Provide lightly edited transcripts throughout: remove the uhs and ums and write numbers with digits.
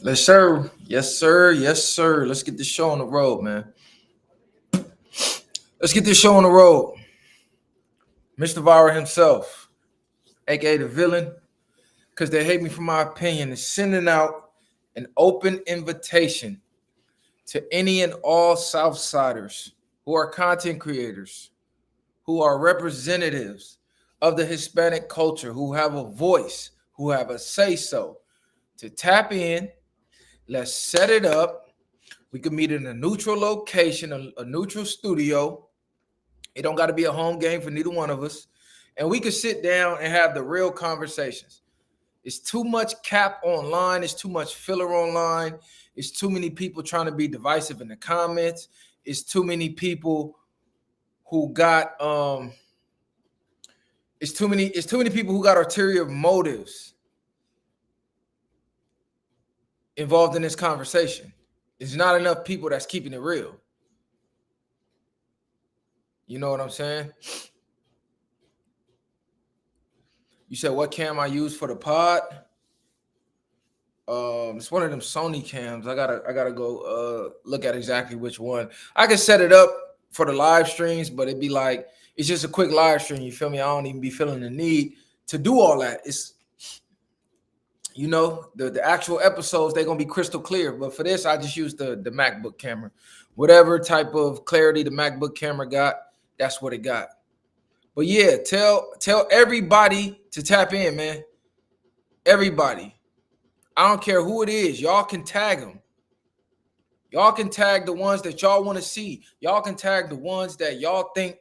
Yes, sir. Yes, sir. Yes, sir. Let's get this show on the road, man. Let's get this show on the road. Mr. Vara himself, aka the villain, because they hate me for my opinion, is sending out an open invitation to any and all Southsiders who are content creators, who are representatives of the Hispanic culture, who have a voice, who have a say so, to tap in. Let's set it up. We could meet in a neutral location, a neutral studio. It don't got to be a home game for neither one of us. And we could sit down and have the real conversations. It's too much cap online. It's too much filler online. It's too many people trying to be divisive in the comments. It's too many people who got it's too many people who got ulterior motives involved in this conversation. It's not enough people that's keeping it real. You know what I'm saying? You said what cam I use for the pod? It's one of them Sony cams. I gotta go look at exactly which one. I can set it up for the live streams, but it'd be like it's just a quick live stream. You feel me? I don't even be feeling the need to do all that. It's the actual episodes, they're gonna be crystal clear. But for this, I just use the MacBook camera. Whatever type of clarity the MacBook camera got, that's what it got. But yeah, tell everybody to tap in, man. Everybody. I don't care who it is. Y'all can tag them. Y'all can tag the ones that y'all want to see. Y'all can tag the ones that y'all think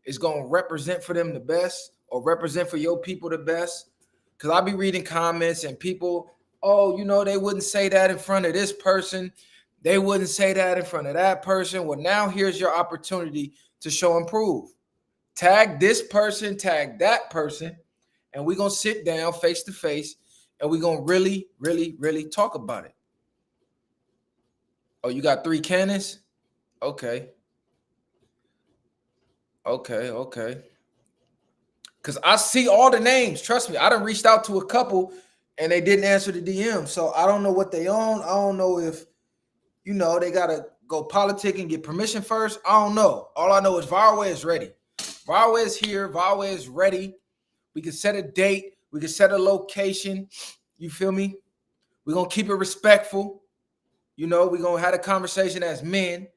is going to represent for them the best or represent for your people the best. Because I'll be reading comments and people, they wouldn't say that in front of this person. They wouldn't say that in front of that person. Well, now here's your opportunity to show and prove. Tag this person, tag that person, and we're going to sit down face to face, and we're going to really, really, really talk about it. Oh, you got 3 cannons? Okay. Because I see all the names. Trust me, I done reached out to a couple, and they didn't answer the DM. So I don't know what they own. I don't know if, they got to go politic and get permission first. I don't know. All I know is Varway is ready. Varway is here. Varway is ready. We can set a date. We can set a location. You feel me? We're going to keep it respectful. We're going to have a conversation as men,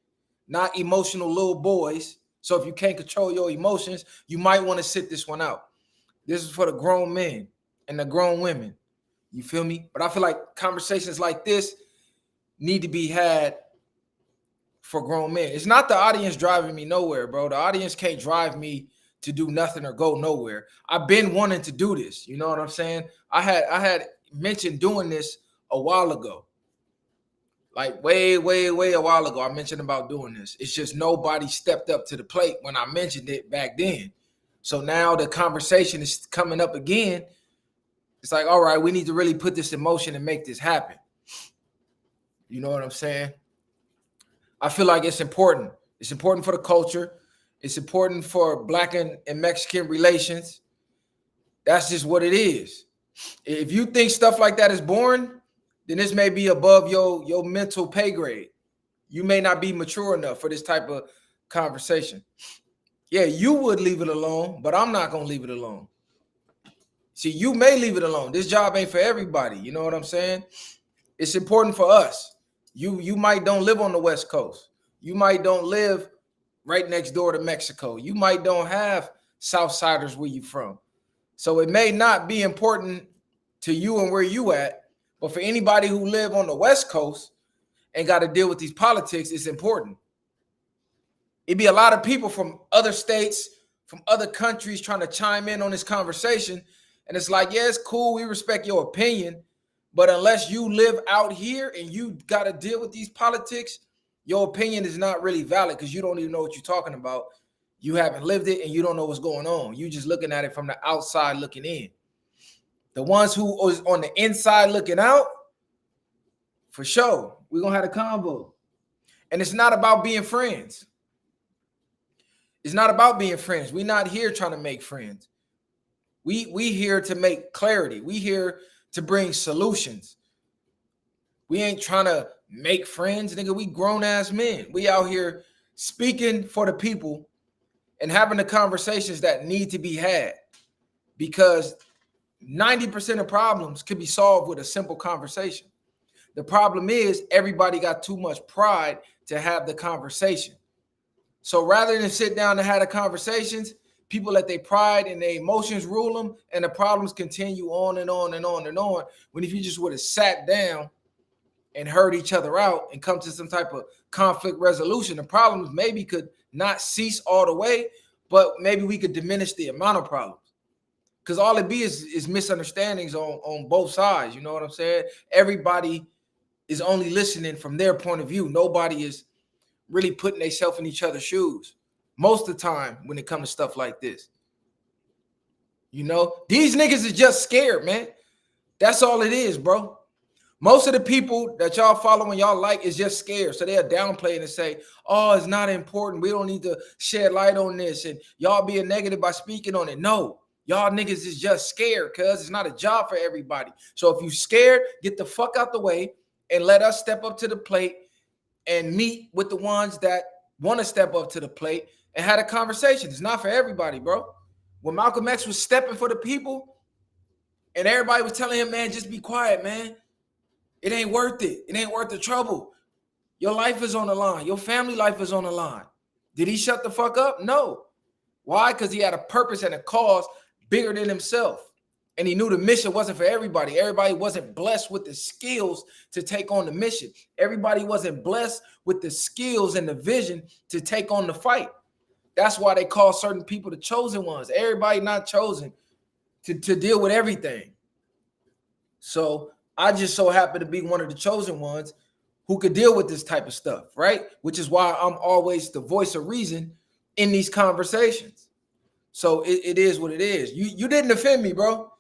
not emotional little boys. So if you can't control your emotions, you might want to sit this one out. This is for the grown men and the grown women. You feel me? But I feel like conversations like this need to be had for grown men. It's not the audience driving me nowhere, bro. The audience can't drive me to do nothing or go nowhere. I've been wanting to do this. You know what I'm saying? I had mentioned doing this a while ago. Like way a while ago, I mentioned about doing this. It's just nobody stepped up to the plate when I mentioned it back then. So now the conversation is coming up again. It's like, all right, we need to really put this in motion and make this happen. You know what I'm saying? I feel like it's important. It's important for the culture. It's important for Black and Mexican relations. That's just what it is. If you think stuff like that is boring, then this may be above your mental pay grade. You may not be mature enough for this type of conversation. Yeah, you would leave it alone, but I'm not going to leave it alone. See, you may leave it alone. This job ain't for everybody. You know what I'm saying? It's important for us. You might don't live on the West Coast. You might don't live right next door to Mexico. You might don't have Southsiders where you from. So it may not be important to you and where you at, but for anybody who live on the West Coast and got to deal with these politics, it's important. It'd be a lot of people from other states, from other countries trying to chime in on this conversation. And it's like, yeah, it's cool. We respect your opinion. But unless you live out here and you got to deal with these politics, your opinion is not really valid because you don't even know what you're talking about. You haven't lived it and you don't know what's going on. You're just looking at it from the outside looking in. The ones who is on the inside looking out, for sure, we're going to have a convo. And it's not about being friends. It's not about being friends. We're not here trying to make friends. We here to make clarity. We here to bring solutions. We ain't trying to make friends, nigga. We grown ass men. We out here speaking for the people and having the conversations that need to be had, because 90% of problems could be solved with a simple conversation. The problem is everybody got too much pride to have the conversation. So rather than sit down and have the conversations, people let their pride and their emotions rule them, and the problems continue on and on and on and on. When if you just would have sat down and heard each other out and come to some type of conflict resolution, the problems maybe could not cease all the way, but maybe we could diminish the amount of problems. Because all it be is misunderstandings on both sides. You know what I'm saying? Everybody is only listening from their point of view. Nobody is really putting themselves in each other's shoes most of the time when it comes to stuff like this. You know, these niggas is just scared, man. That's all it is, bro. Most of the people that y'all follow and y'all like is just scared. So they'll downplay it and say, oh, it's not important. We don't need to shed light on this. And y'all being negative by speaking on it. No, y'all niggas is just scared because it's not a job for everybody. So if you scared, get the fuck out the way and let us step up to the plate and meet with the ones that want to step up to the plate and have a conversation. It's not for everybody, bro. When Malcolm X was stepping for the people and everybody was telling him, man, just be quiet, man. It ain't worth it. It ain't worth the trouble. Your life is on the line. Your family life is on the line. Did he shut the fuck up? No. Why? Because he had a purpose and a cause bigger than himself. And he knew the mission wasn't for everybody. Everybody wasn't blessed with the skills to take on the mission. Everybody wasn't blessed with the skills and the vision to take on the fight. That's why they call certain people the chosen ones. Everybody not chosen to deal with everything. So I just so happen to be one of the chosen ones who could deal with this type of stuff, right? Which is why I'm always the voice of reason in these conversations. So it is what it is. You didn't offend me, bro.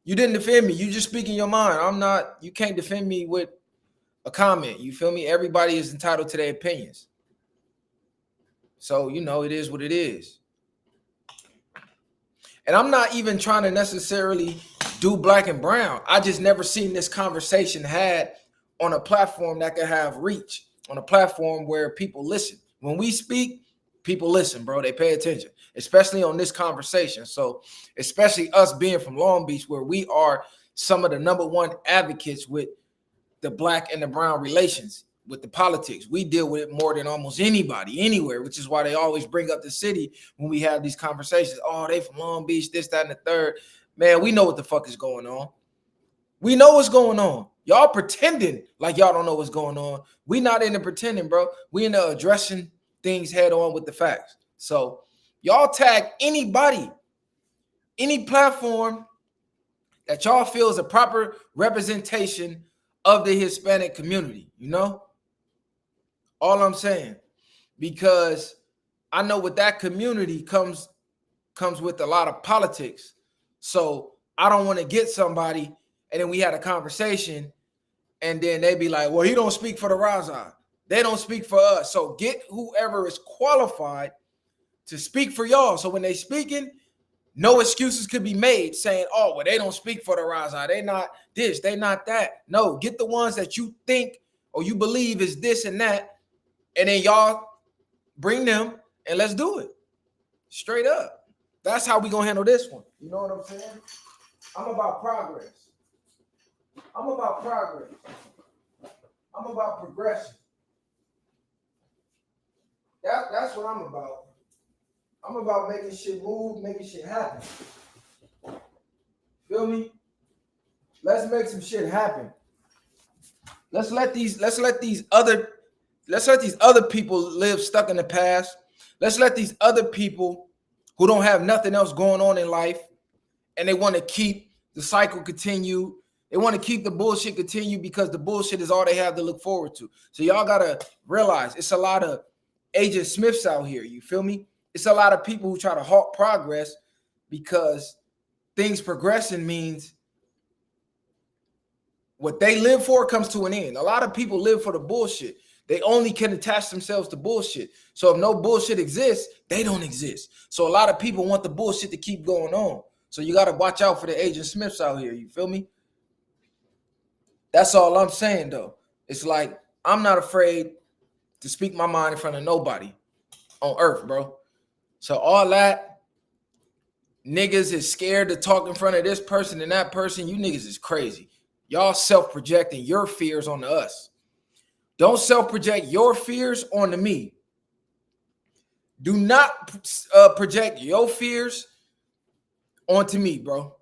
You didn't defend me. You just speaking your mind. I'm not, you can't defend me with a comment. You feel me? Everybody is entitled to their opinions. So, you know, it is what it is. And I'm not even trying to necessarily do black and brown. I just never seen this conversation had on a platform that could have reach, on a platform where people listen. When we speak, people listen, bro. They pay attention, especially on this conversation. So especially us being from Long Beach, where we are some of the #1 advocates with the black and the brown relations, with the politics. We deal with it more than almost anybody anywhere, which is why they always bring up the city when we have these conversations. Oh, they from Long Beach, this, that, and the third. Man, we know what the fuck is going on. We know what's going on. Y'all pretending like y'all don't know what's going on. We not into pretending, bro. We into addressing things head on with the facts. So y'all tag anybody, any platform that y'all feel is a proper representation of the Hispanic community, you know? All I'm saying, because I know with that community comes with a lot of politics. So I don't want to get somebody and then we had a conversation and then they be like, well, he don't speak for the Raza. They don't speak for us. So get whoever is qualified to speak for y'all. So when they speaking, no excuses could be made saying, oh, well, they don't speak for the Raza. They not this, they not that. No, get the ones that you think or you believe is this and that. And then y'all bring them and let's do it. Straight up. That's how we gonna handle this one. You know what I'm saying? I'm about progress. I'm about progress. I'm about progression. That's what I'm about. I'm about making shit move, making shit happen. Feel me? Let's make some shit happen. Let's let these other people live stuck in the past. Let's let these other people who don't have nothing else going on in life and they want to keep the cycle continue. They want to keep the bullshit continue because the bullshit is all they have to look forward to. So y'all got to realize it's a lot of Agent Smiths out here. You feel me? It's a lot of people who try to halt progress because things progressing means what they live for comes to an end. A lot of people live for the bullshit. They only can attach themselves to bullshit. So if no bullshit exists, they don't exist. So a lot of people want the bullshit to keep going on. So you got to watch out for the Agent Smiths out here. You feel me? That's all I'm saying, though. It's like, I'm not afraid to speak my mind in front of nobody on earth, bro. So all that niggas is scared to talk in front of this person and that person, you niggas is crazy. Y'all self-projecting your fears onto us. Don't self-project your fears onto me. Do not project your fears onto me, bro.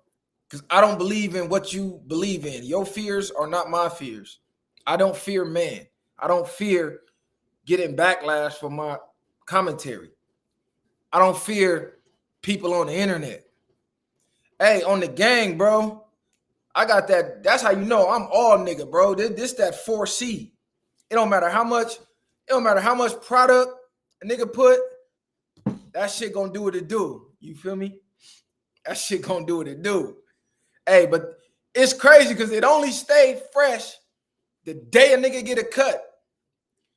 Because I don't believe in what you believe in. Your fears are not my fears. I don't fear man. I don't fear getting backlash for my commentary. I don't fear people on the internet. Hey, on the gang, bro, I got that. That's how you know I'm all nigga, bro. This that 4C. It don't matter how much product a nigga put, that shit gonna do what it do. You feel me? That shit gonna do what it do. Hey, but it's crazy because it only stayed fresh the day a nigga get a cut.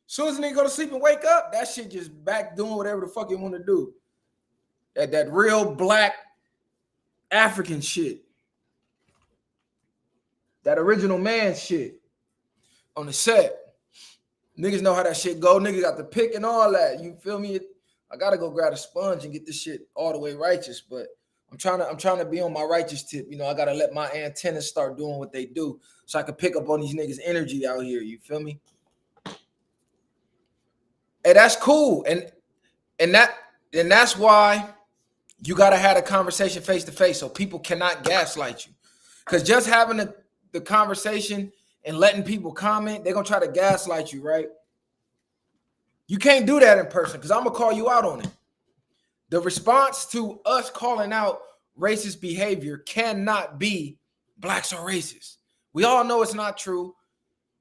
Soon as a nigga go to sleep and wake up, that shit just back doing whatever the fuck you want to do. That real black African shit. That original man shit on the set. Niggas know how that shit go. Niggas got the pick and all that. You feel me? I gotta go grab a sponge and get this shit all the way righteous, but I'm trying to be on my righteous tip. You know, I gotta let my antennas start doing what they do so I can pick up on these niggas' energy out here. You feel me? And that's cool. And that's why you gotta have a conversation face to face so people cannot gaslight you. Because just having the conversation and letting people comment, they're gonna try to gaslight you, right? You can't do that in person because I'm gonna call you out on it. The response to us calling out racist behavior cannot be blacks are racist. We all know it's not true.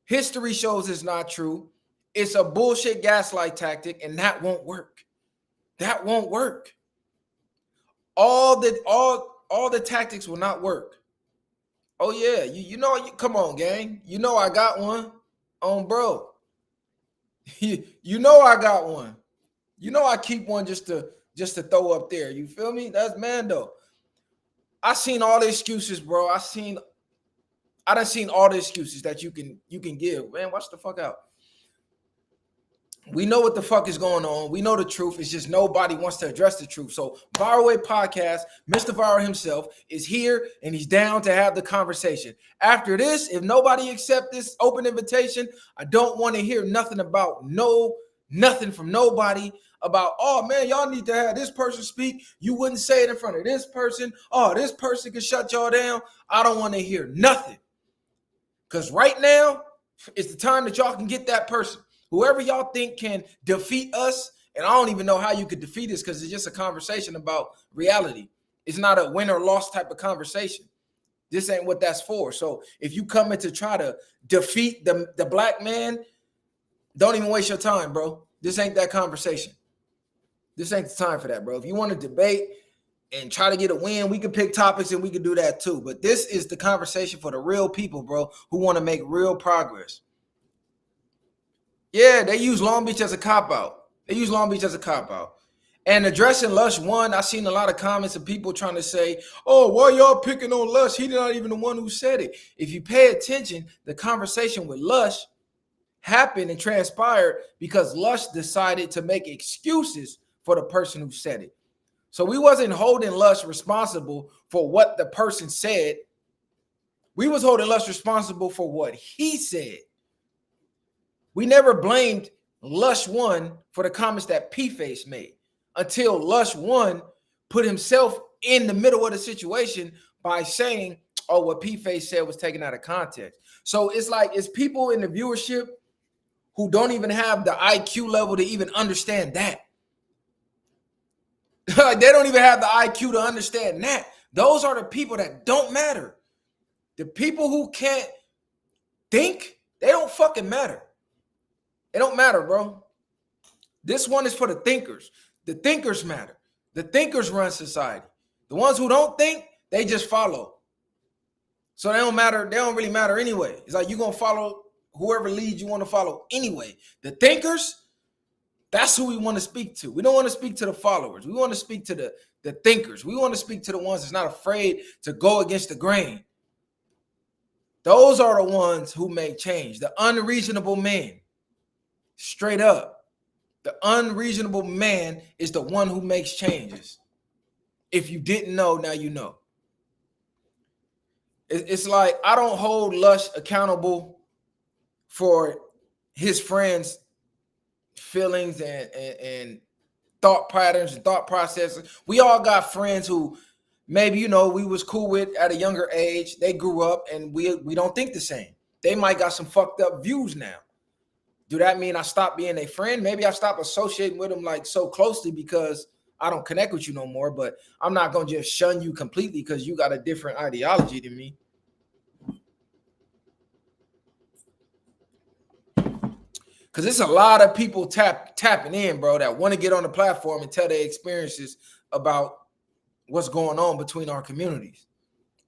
History shows it's not true. It's a bullshit gaslight tactic, and that won't work. That won't work. All the tactics will not work. Oh yeah, you know, come on, gang. You know I got one on bro. You know I got one. You know I keep one just to throw up there. You feel me? That's Mando. I seen all the excuses, bro. I done seen all the excuses that you can give. Man, watch the fuck out. We know what the fuck is going on. We know the truth. It's just nobody wants to address the truth. So Viral Way Podcast, Mr. Viral himself is here and he's down to have the conversation. After this, if nobody accepts this open invitation, I don't want to hear nothing about nothing from nobody about, oh man, y'all need to have this person speak. You wouldn't say it in front of this person. Oh, this person can shut y'all down. I don't want to hear nothing. Because right now, it's the time that y'all can get that person. Whoever y'all think can defeat us, and I don't even know how you could defeat us because it's just a conversation about reality. It's not a win or loss type of conversation. This ain't what that's for. So if you come in to try to defeat the black man, don't even waste your time, bro. This ain't that conversation. This ain't the time for that, bro. If you want to debate and try to get a win, we can pick topics and we can do that too. But this is the conversation for the real people, bro, who want to make real progress. Yeah, they use Long Beach as a cop-out. And addressing Lush One, I seen a lot of comments of people trying to say, oh, why y'all picking on Lush? He's not even the one who said it. If you pay attention, the conversation with Lush happened and transpired because Lush decided to make excuses for the person who said it. So we wasn't holding Lush responsible for what the person said. We was holding Lush responsible for what he said. We never blamed Lush One for the comments that P-Face made until Lush One put himself in the middle of the situation by saying, oh, what P-Face said was taken out of context. So it's like, it's people in the viewership who don't even have the IQ level to even understand that. They don't even have the IQ to understand that. Those are the people that don't matter. The people who can't think, they don't fucking matter. It don't matter, bro. This one is for the thinkers. The thinkers matter. The thinkers run society. The ones who don't think, they just follow. So they don't matter. They don't really matter anyway. It's like you're going to follow whoever leads you want to follow anyway. The thinkers, that's who we want to speak to. We don't want to speak to the followers. We want to speak to the thinkers. We want to speak to the ones that's not afraid to go against the grain. Those are the ones who make change. The unreasonable man, straight up. The unreasonable man is the one who makes changes. If you didn't know, now you know. It's like I don't hold Lush accountable for his friends' feelings and thought patterns and thought processes. We all got friends who maybe, you know, we was cool with at a younger age. They grew up and we don't think the same. They might got some fucked up views now. Do that mean I stopped being a friend? Maybe I stopped associating with them like so closely because I don't connect with you no more, but I'm not going to just shun you completely because you got a different ideology than me. Because it's a lot of people tapping in, bro, that want to get on the platform and tell their experiences about what's going on between our communities.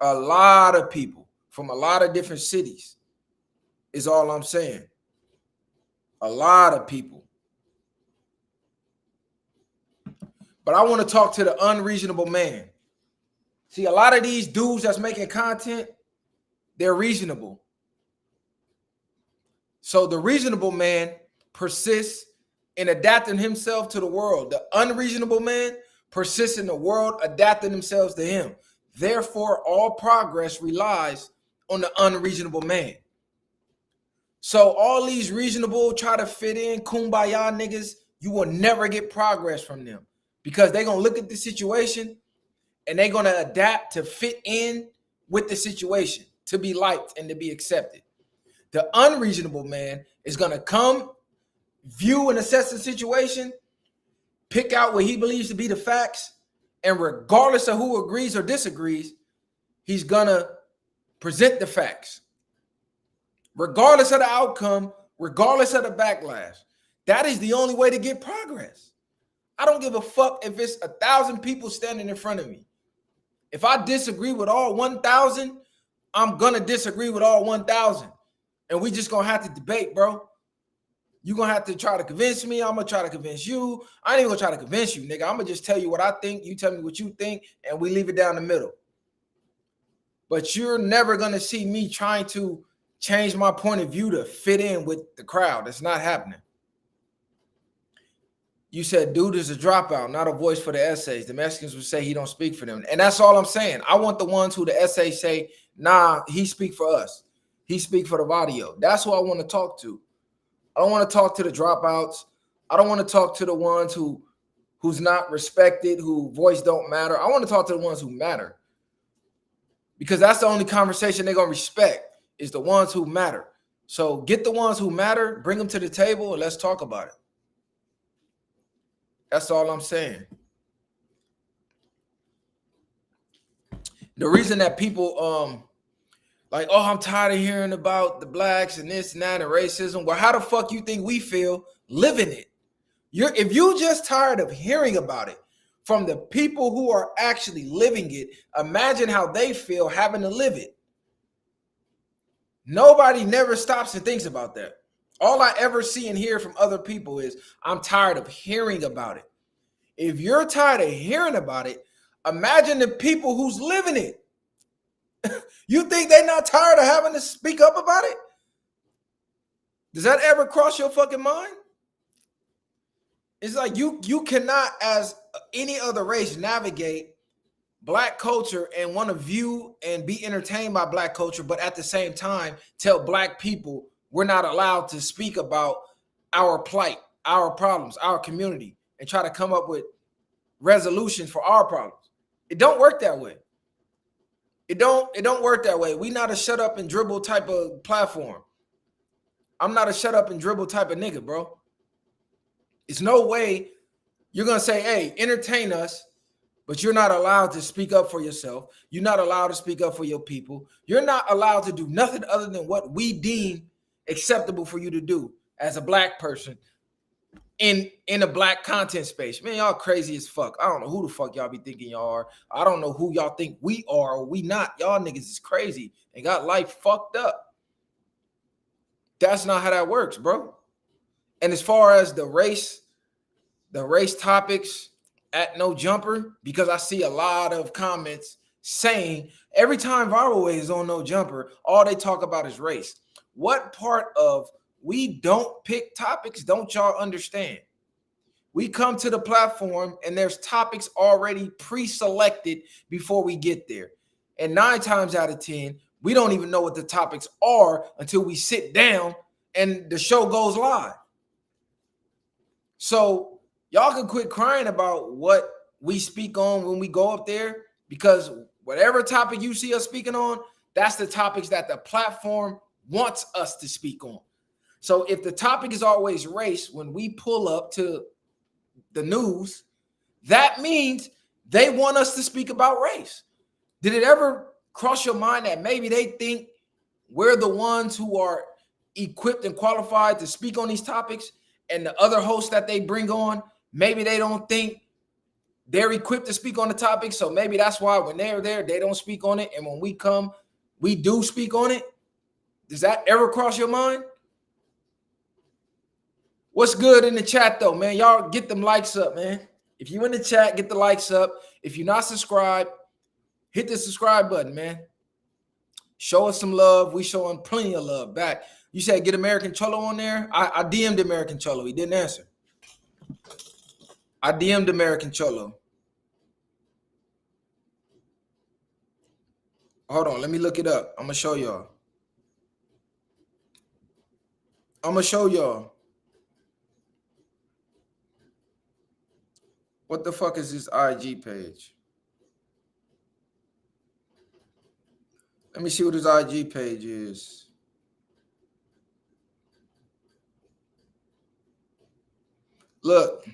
A lot of people from a lot of different cities is all I'm saying. A lot of people. But I want to talk to the unreasonable man. See, a lot of these dudes that's making content, they're reasonable. So the reasonable man persists in adapting himself to the world. The unreasonable man persists in the world adapting themselves to him. Therefore, all progress relies on the unreasonable man. So all these reasonable, try to fit in, kumbaya niggas, you will never get progress from them because they're going to look at the situation and they're going to adapt to fit in with the situation, to be liked and to be accepted. The unreasonable man is going to come, view and assess the situation, pick out what he believes to be the facts, and regardless of who agrees or disagrees, he's going to present the facts. Regardless of the outcome, regardless of the backlash. That is the only way to get progress. I don't give a fuck if it's 1,000 people standing in front of me. If I disagree with all 1,000, I'm going to disagree with all 1,000. And we just going to have to debate, bro. You're going to have to try to convince me. I'm going to try to convince you. I ain't even going to try to convince you, nigga. I'm going to just tell you what I think. You tell me what you think, and we leave it down the middle. But you're never going to see me trying to change my point of view to fit in with the crowd. It's not happening. You said, dude is a dropout, not a voice for the essays. The Mexicans would say he don't speak for them. And that's all I'm saying. I want the ones who the essays say, nah, he speak for us. He speak for the Vadio. That's who I want to talk to. I don't want to talk to the dropouts. I don't want to talk to the ones who's not respected, who voice don't matter. I want to talk to the ones who matter. Because that's the only conversation they're going to respect is the ones who matter. So get the ones who matter, bring them to the table, and let's talk about it. That's all I'm saying. The reason that people like, oh, I'm tired of hearing about the blacks and this and that and racism. Well, how the fuck you think we feel living it? If you just tired of hearing about it from the people who are actually living it, imagine how they feel having to live it. Nobody never stops and thinks about that. All I ever see and hear from other people is, I'm tired of hearing about it. If you're tired of hearing about it, imagine the people who's living it. You think they're not tired of having to speak up about it? Does that ever cross your fucking mind? It's like you cannot, as any other race, navigate Black culture and want to view and be entertained by Black culture, but at the same time tell Black people we're not allowed to speak about our plight, our problems, our community, and try to come up with resolutions for our problems. It don't work that way. It don't work that way. We not a shut up and dribble type of platform. I'm not a shut up and dribble type of nigga, bro. It's no way you're gonna say, hey, entertain us, but you're not allowed to speak up for yourself. You're not allowed to speak up for your people. You're not allowed to do nothing other than what we deem acceptable for you to do as a Black person in a Black content space. Man, y'all crazy as fuck. I don't know who the fuck y'all be thinking y'all are. I don't know who y'all think we are or we not. Y'all niggas is crazy and got life fucked up. That's not how that works, bro. And as far as the race topics at No Jumper, because I see a lot of comments saying every time Viral Way is on No Jumper, all they talk about is race. What part of we don't pick topics don't y'all understand? We come to the platform and there's topics already pre-selected before we get there. And 9 times out of 10, we don't even know what the topics are until we sit down and the show goes live. So y'all can quit crying about what we speak on when we go up there, because whatever topic you see us speaking on, that's the topics that the platform wants us to speak on. So if the topic is always race, when we pull up to the news, that means they want us to speak about race. Did it ever cross your mind that maybe they think we're the ones who are equipped and qualified to speak on these topics, and the other hosts that they bring on, maybe they don't think they're equipped to speak on the topic, so maybe that's why when they're there, they don't speak on it, and when we come, we do speak on it? Does that ever cross your mind? What's good in the chat though, man? Y'all get them likes up, man. If you in the chat, get the likes up. If you're not subscribed, hit the subscribe button, man. Show us some love. We showing plenty of love back. You said get American Cholo on there. I DM'd American Cholo. He didn't answer. I DM'd American Cholo. Hold on, let me look it up. I'm gonna show y'all. What the fuck is this IG page? Let me see what his IG page is. Look,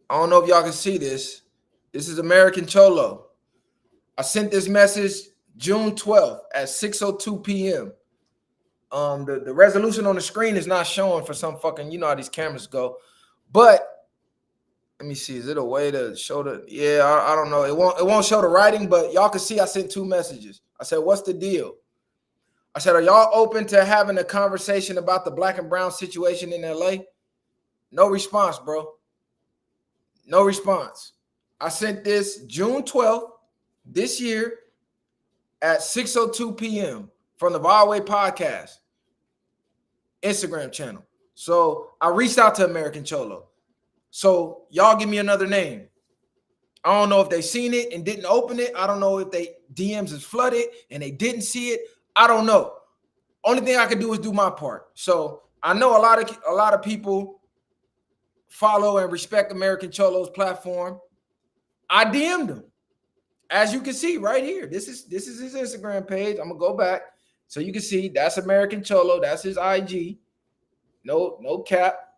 I don't know if y'all can see this. This is American Cholo. I sent this message June 12th at 6:02 p.m. The resolution on the screen is not showing for some fucking, you know how these cameras go. But let me see. Is it a way to show the? Yeah, I don't know. It won't show the writing, but y'all can see I sent 2 messages. I said, "What's the deal?" I said, "Are y'all open to having a conversation about the black and brown situation in LA?" No response, bro. No response. I sent this June 12th this year at 6:02 p.m. from the Viral Way podcast Instagram channel. So I reached out to American Cholo. So y'all give me another name. I don't know if they seen it and didn't open it. I don't know if they DMs is flooded and they didn't see it. I don't know. Only thing I can do is do my part. So I know a lot of people follow and respect American Cholo's platform. I DM'd him. As you can see right here. This is his Instagram page. I'm gonna go back so you can see that's American Cholo. That's his IG. No cap.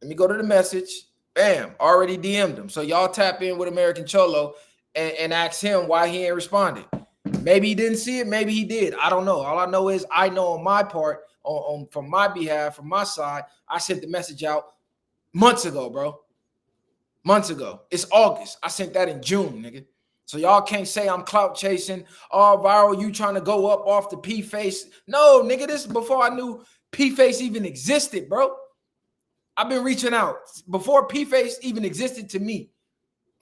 Let me go to the message. Bam, already DM'd him. So y'all tap in with American Cholo and ask him why he ain't responded. Maybe he didn't see it. Maybe he did. I don't know. All I know is I know on my part, on from my behalf, from my side, I sent the message out months ago, bro. Months ago. It's August. I sent that in June, nigga. So y'all can't say I'm clout chasing. Oh, Viral, you trying to go up off the P-Face. No, nigga, this is before I knew P-Face even existed, bro. I've been reaching out before P-Face even existed to me.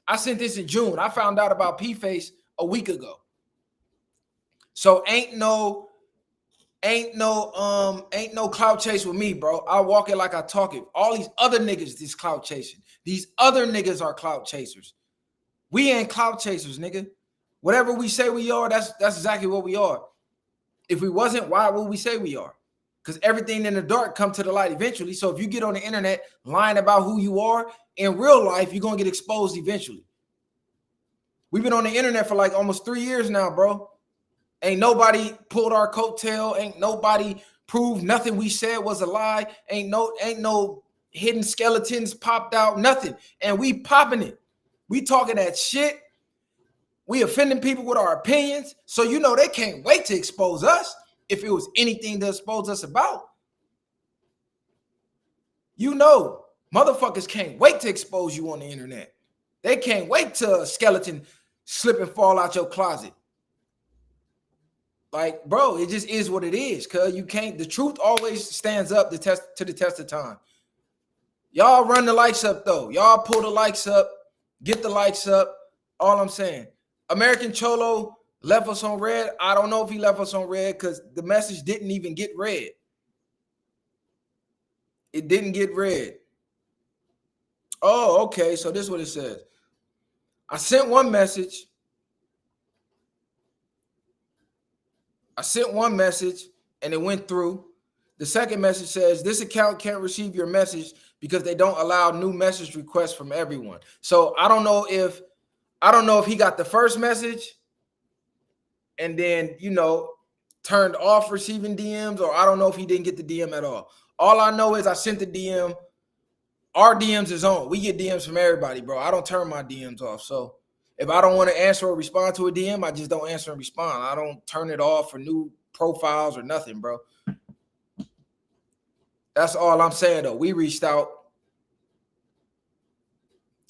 I sent this in June. I found out about P-Face a week ago. So ain't no clout chase with me, bro. I walk it like I talk it. All these other niggas is clout chasing. These other niggas are clout chasers. We ain't clout chasers, nigga. Whatever we say we are, that's exactly what we are. If we wasn't, why would we say we are? Because everything in the dark come to the light eventually. So if you get on the internet lying about who you are, in real life, you're going to get exposed eventually. We've been on the internet for like almost 3 years now, bro. Ain't nobody pulled our coattail. Ain't nobody proved nothing we said was a lie. Ain't no hidden skeletons popped out, nothing. And we popping it. We talking that shit. We offending people with our opinions. So you know they can't wait to expose us. If it was anything to expose us about, you know, motherfuckers can't wait to expose you on the internet. They can't wait till a skeleton slip and fall out your closet. Like, bro, it just is what it is. Cause you can't. The truth always stands up to the test of time. Y'all run the likes up though. Y'all pull the likes up. Get the likes up. All I'm saying. American Cholo left us on red. I don't know if he left us on red because the message didn't even get read. It didn't get read. Oh, okay. So this is what it says. I sent one message. And it went through. The second message says this account can't receive your message because they don't allow new message requests from everyone. So I don't know if he got the first message and then, turned off receiving DMs, or I don't know if he didn't get the DM at all. All I know is I sent the DM. Our DMs is on. We get DMs from everybody, bro. I don't turn my DMs off. So if I don't want to answer or respond to a DM, I just don't answer and respond. I don't turn it off for new profiles or nothing, bro. That's all I'm saying, though. We reached out.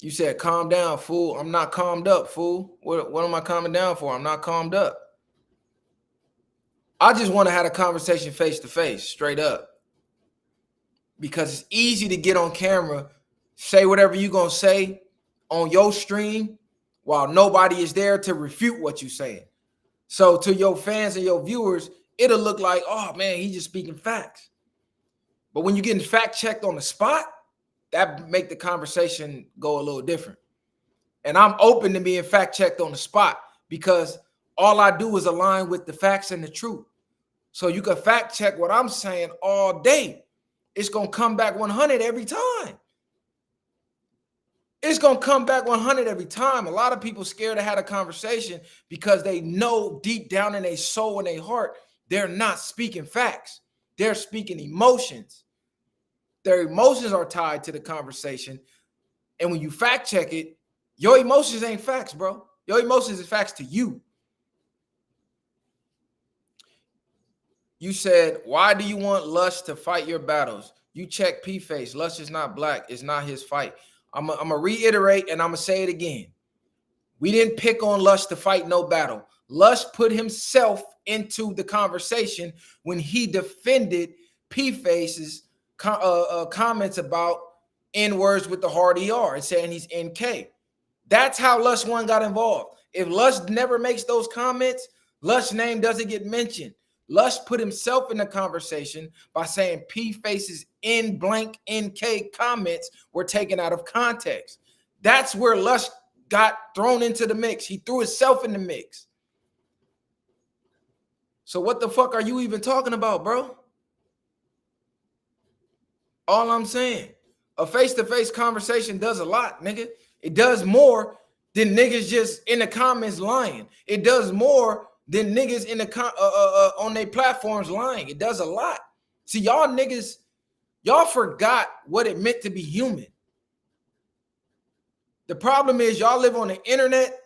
You said, calm down, fool. I'm not calmed up, fool. What am I calming down for? I'm not calmed up. I just want to have a conversation face to face, straight up. Because it's easy to get on camera, say whatever you're going to say on your stream while nobody is there to refute what you're saying. So to your fans and your viewers, it'll look like, oh, man, he's just speaking facts. But when you're getting fact checked on the spot, that make the conversation go a little different. And I'm open to being fact checked on the spot because all I do is align with the facts and the truth. So you can fact check what I'm saying all day. It's going to come back 100 every time. It's going to come back 100 every time. A lot of people scared to have a conversation because they know deep down in their soul and their heart, they're not speaking facts. They're speaking emotions. Their emotions are tied to the conversation. And when you fact check it, your emotions ain't facts, bro. Your emotions is facts to you. You said, why do you want Lush to fight your battles? You check P-Face. Lush is not black. It's not his fight. I'm going to reiterate and I'm going to say it again. We didn't pick on Lush to fight no battle. Lush put himself into the conversation when he defended P-Face's comments about N-words with the hard ER and saying he's NK. That's how Lush One got involved. If Lush never makes those comments, Lush's name doesn't get mentioned. Lush put himself in the conversation by saying P-Face's N blank NK comments were taken out of context. That's where Lush got thrown into the mix. He threw himself in the mix. So what the fuck are you even talking about, bro? All I'm saying, a face-to-face conversation does a lot, nigga. It does more than niggas just in the comments lying. It does more than niggas in the on their platforms lying. It does a lot. See, y'all niggas, y'all forgot what it meant to be human. The problem is y'all live on the internet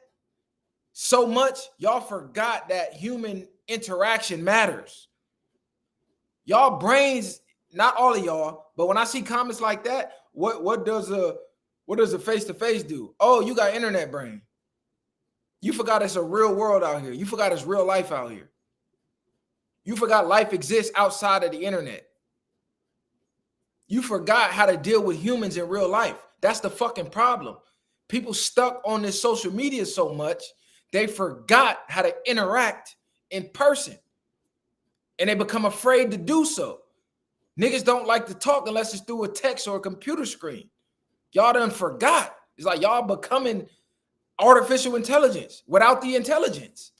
so much, y'all forgot that human interaction matters. Y'all brains, not all of y'all, but when I see comments like that, what does a face-to-face do? Oh, you got internet brain. You forgot it's a real world out here. You forgot it's real life out here. You forgot life exists outside of the internet. You forgot how to deal with humans in real life. That's the fucking problem. People stuck on this social media so much, they forgot how to interact in person. And they become afraid to do so. Niggas don't like to talk unless it's through a text or a computer screen. Y'all done forgot. It's like y'all becoming artificial intelligence without the intelligence.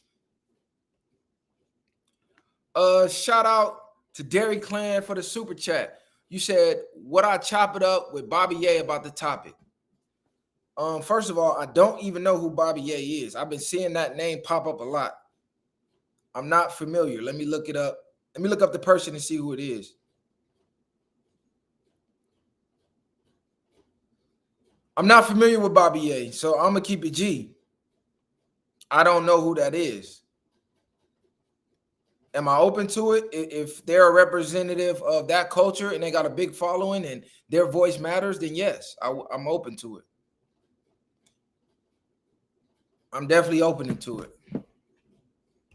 Shout out to Dairy Clan for the super chat. You said, would I chop it up with Bobby Ye about the topic? First of all, I don't even know who Bobby Ye is. I've been seeing that name pop up a lot. I'm not familiar. Let me look it up. Let me look up the person and see who it is. I'm not familiar with Bobby Ye, so I'm going to keep it G. I don't know who that is. Am I open to it? If they're a representative of that culture and they got a big following and their voice matters, then yes, I'm open to it. I'm definitely open to it.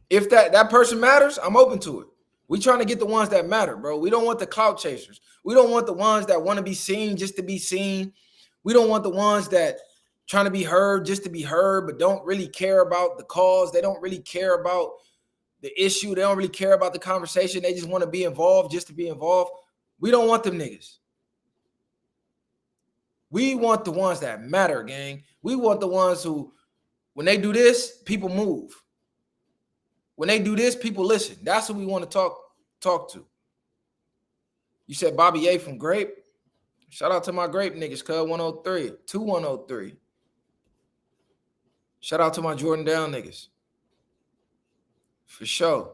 If that person matters, I'm open to it. We trying to get the ones that matter, bro. We don't want the clout chasers. We don't want the ones that want to be seen just to be seen. We don't want the ones that trying to be heard just to be heard, but don't really care about the cause. They don't really care about the issue. They don't really care about the conversation. They just want to be involved just to be involved. We don't want them niggas. We want the ones that matter, gang. We want the ones who, when they do this, people move. When they do this, people listen. That's what we want to talk to. You said Bobby A from Grape? Shout out to my Grape niggas, cuz 103, 2103. Shout out to my Jordan Down niggas. For sure.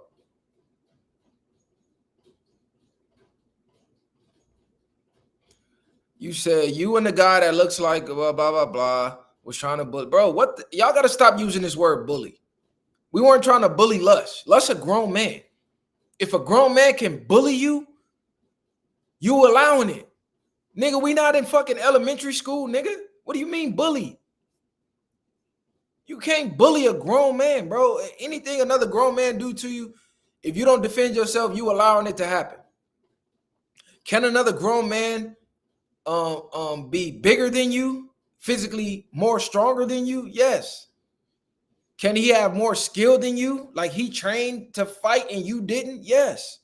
You said you and the guy that looks like blah, blah, blah, blah was trying to bully. Bro, y'all got to stop using this word bully. We weren't trying to bully Lush. Lush a grown man. If a grown man can bully you, you allowing it. Nigga, we not in fucking elementary school, nigga. What do you mean bully? You can't bully a grown man, bro. Anything another grown man do to you, if you don't defend yourself, you allowing it to happen. Can another grown man be bigger than you, physically more stronger than you? Yes. Can he have more skill than you? Like he trained to fight and you didn't? Yes.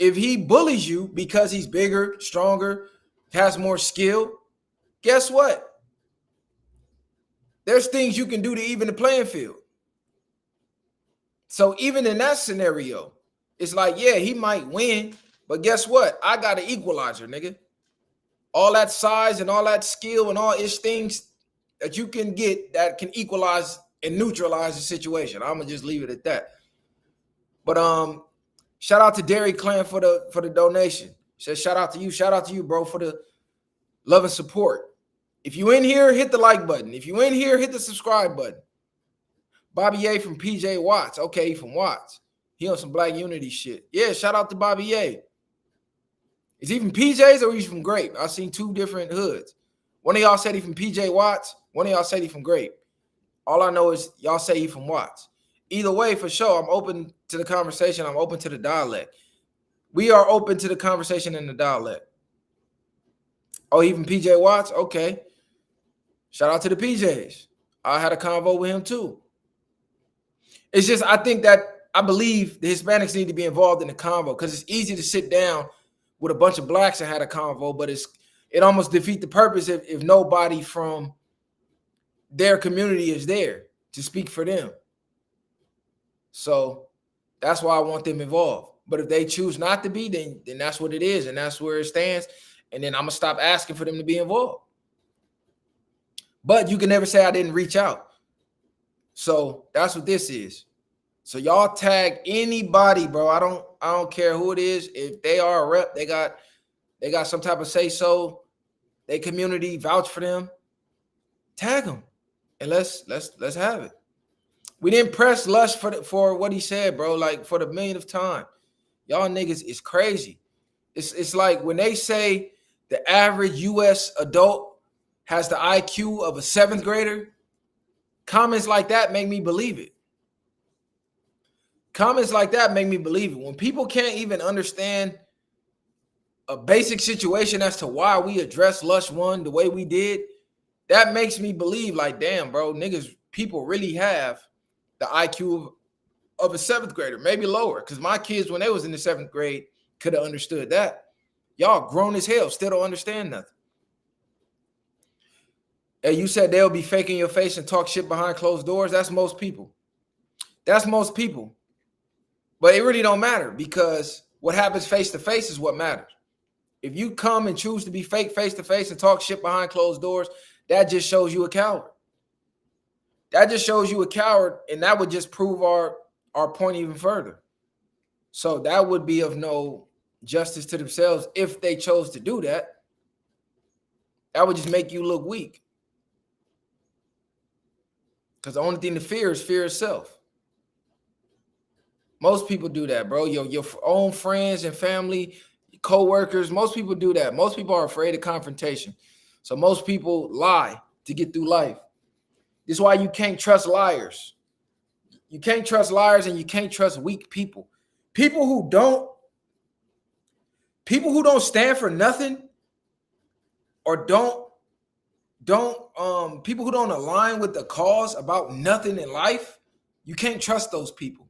If he bullies you because he's bigger, stronger, has more skill, guess what? There's things you can do to even the playing field. So even in that scenario, it's like, yeah, he might win, but guess what? I got an equalizer, nigga. All that size and all that skill and all these things that you can get that can equalize and neutralize the situation. I'm gonna just leave it at that. But shout out to Dairy Clan for the donation. Says shout out to you, bro, for the love and support. If you in here, hit the like button. If you in here, hit the subscribe button. Bobby A from PJ Watts. Okay, he from Watts. He on some Black Unity shit. Yeah, shout out to Bobby A. Is he from PJs or he's from Grape? I've seen two different hoods. One of y'all said he from PJ Watts. One of y'all said he from Grape. All I know is y'all say he from Watts. Either way, for sure, I'm open to the conversation. I'm open to the dialect. We are open to the conversation in the dialect. Oh, he from PJ Watts? Okay. Shout out to the PJs. I had a convo with him too. It's just, I believe the Hispanics need to be involved in the convo because it's easy to sit down with a bunch of blacks and had a convo, but it almost defeats the purpose if nobody from their community is there to speak for them. So that's why I want them involved. But if they choose not to be, then that's what it is, and that's where it stands. And then I'm gonna stop asking for them to be involved. But you can never say I didn't reach out. So that's what this is. So y'all tag anybody, bro. I don't care who it is. If they are a rep, they got some type of say so. They community vouch for them. Tag them, and let's have it. We didn't press Lush for what he said, bro. Like for the millionth time, y'all niggas is crazy. It's like when they say the average U.S. adult has the IQ of a 7th grader. Comments like that make me believe it. Comments like that make me believe it. When people can't even understand a basic situation as to why we addressed Lush 1 the way we did, that makes me believe like, damn, bro, niggas, people really have the IQ of a 7th grader, maybe lower. Because my kids, when they was in the 7th grade, could have understood that. Y'all grown as hell, still don't understand nothing. Hey, you said they'll be faking your face and talk shit behind closed doors. That's most people. That's most people. But it really don't matter because what happens face to face is what matters. If you come and choose to be fake face to face and talk shit behind closed doors, that just shows you a coward. That just shows you a coward, and that would just prove our point even further. So that would be of no justice to themselves if they chose to do that. That would just make you look weak. Because the only thing to fear is fear itself. Most people do that, bro. Your own friends and family, co-workers, most people do that. Most people are afraid of confrontation. So most people lie to get through life. This is why you can't trust liars. You can't trust liars and you can't trust weak people. People who don't stand for nothing or don't People who don't align with the cause about nothing in life, you can't trust those people.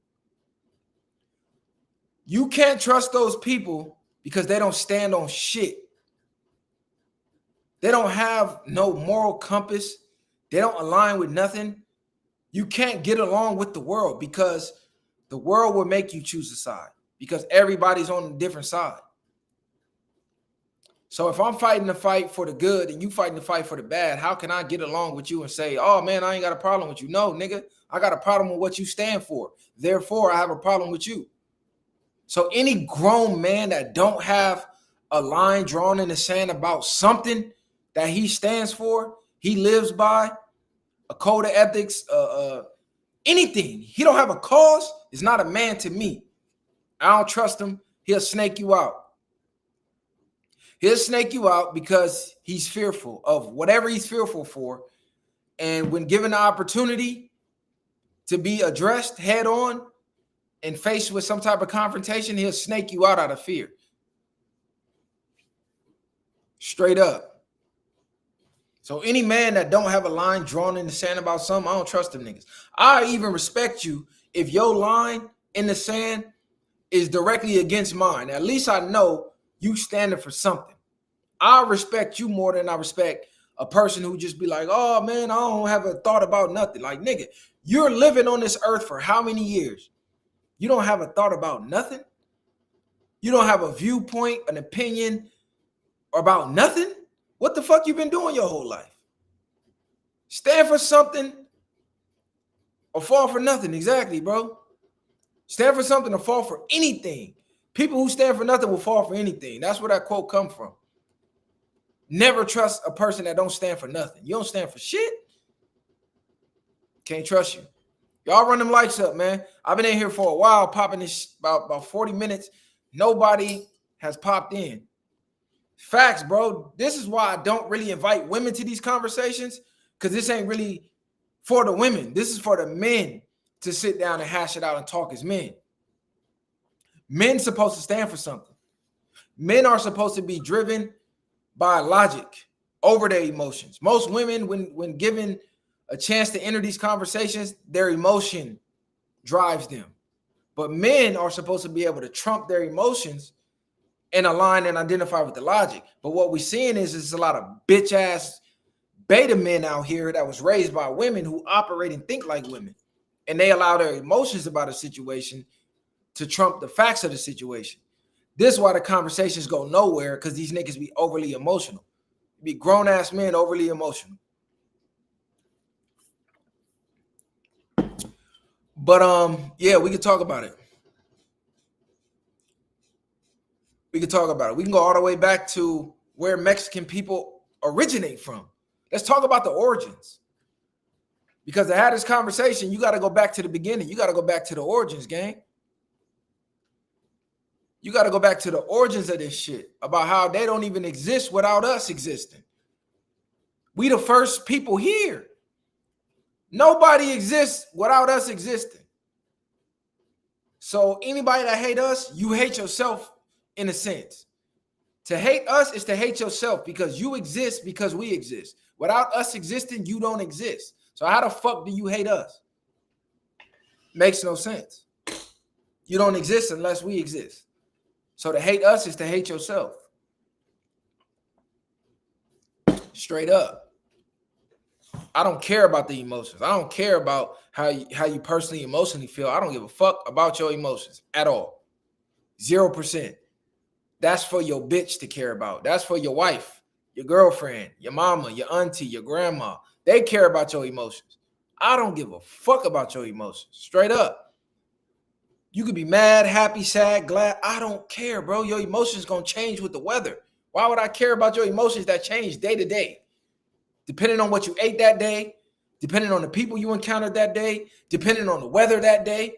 You can't trust those people because they don't stand on shit. They don't have no moral compass. They don't align with nothing. You can't get along with the world because the world will make you choose a side because everybody's on a different side. So if I'm fighting the fight for the good and you fighting the fight for the bad, how can I get along with you and say, oh man, I ain't got a problem with you? No, nigga, I got a problem with what you stand for. Therefore, I have a problem with you. So any grown man that don't have a line drawn in the sand about something that he stands for, he lives by, a code of ethics, anything, he don't have a cause, is not a man to me. I don't trust him. He'll snake you out. He'll snake you out because he's fearful of whatever he's fearful for. And when given the opportunity to be addressed head on and faced with some type of confrontation, he'll snake you out of fear. Straight up. So any man that don't have a line drawn in the sand about something, I don't trust them niggas. I even respect you if your line in the sand is directly against mine. At least I know you standing for something. I respect you more than I respect a person who just be like, oh man, I don't have a thought about nothing. Like, nigga, you're living on this earth for how many years? You don't have a thought about nothing? You don't have a viewpoint, an opinion about nothing? What the fuck you been doing your whole life? Stand for something or fall for nothing. Exactly, bro. Stand for something or fall for anything. People who stand for nothing will fall for anything. That's where that quote come from. Never trust a person that don't stand for nothing. You don't stand for shit. Can't trust you. Y'all run them likes up, man. I've been in here for a while, popping this about 40 minutes. Nobody has popped in. Facts, bro. This is why I don't really invite women to these conversations, because this ain't really for the women. This is for the men to sit down and hash it out and talk as men. Men supposed to stand for something. Men are supposed to be driven by logic over their emotions. Most women, when given a chance to enter these conversations, their emotion drives them. But men are supposed to be able to trump their emotions and align and identify with the logic. But what we're seeing is a lot of bitch ass beta men out here that was raised by women who operate and think like women, and they allow their emotions about a situation to trump the facts of the situation. This is why the conversations go nowhere, because these niggas be overly emotional. Be grown ass men overly emotional. But yeah, we can talk about it. We can talk about it. We can go all the way back to where Mexican people originate from. Let's talk about the origins. Because to have this conversation, you got to go back to the beginning. You got to go back to the origins, gang. You got to go back to the origins of this shit, about how they don't even exist without us existing. We the first people here. Nobody exists without us existing. So anybody that hate us, you hate yourself in a sense. To hate us is to hate yourself, because you exist because we exist. Without us existing, you don't exist. So how the fuck do you hate us? Makes no sense. You don't exist unless we exist. So to hate us is to hate yourself. Straight up. I don't care about the emotions. I don't care about how you personally emotionally feel. I don't give a fuck about your emotions at all. 0%. That's for your bitch to care about. That's for your wife, your girlfriend, your mama, your auntie, your grandma. They care about your emotions. I don't give a fuck about your emotions. Straight up. You could be mad, happy, sad, glad. I don't care, bro. Your emotions going to change with the weather. Why would I care about your emotions that change day to day? Depending on what you ate that day, depending on the people you encountered that day, depending on the weather that day,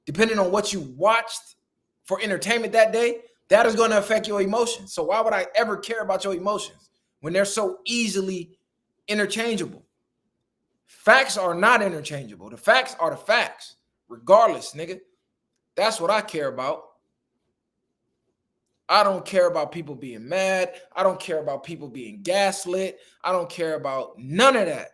depending on what you watched for entertainment that day, that is going to affect your emotions. So why would I ever care about your emotions when they're so easily interchangeable? Facts are not interchangeable. The facts are the facts, regardless, nigga. That's what I care about. I don't care about people being mad. I don't care about people being gaslit. I don't care about none of that.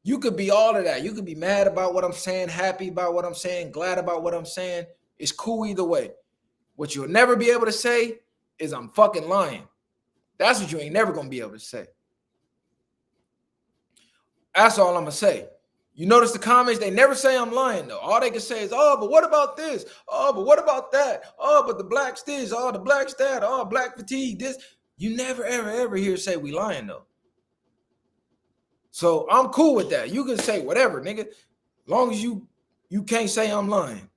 You could be all of that. You could be mad about what I'm saying, happy about what I'm saying, glad about what I'm saying. It's cool either way. What you'll never be able to say is I'm fucking lying. That's what you ain't never going to be able to say. That's all I'm going to say. You notice the comments, they never say I'm lying, though. All they can say is, oh, but what about this? Oh, but what about that? Oh, but the blacks this. Oh, the blacks that. Oh, black fatigue this. You never, ever, ever hear say we lying, though. So I'm cool with that. You can say whatever, nigga. As long as you can't say I'm lying.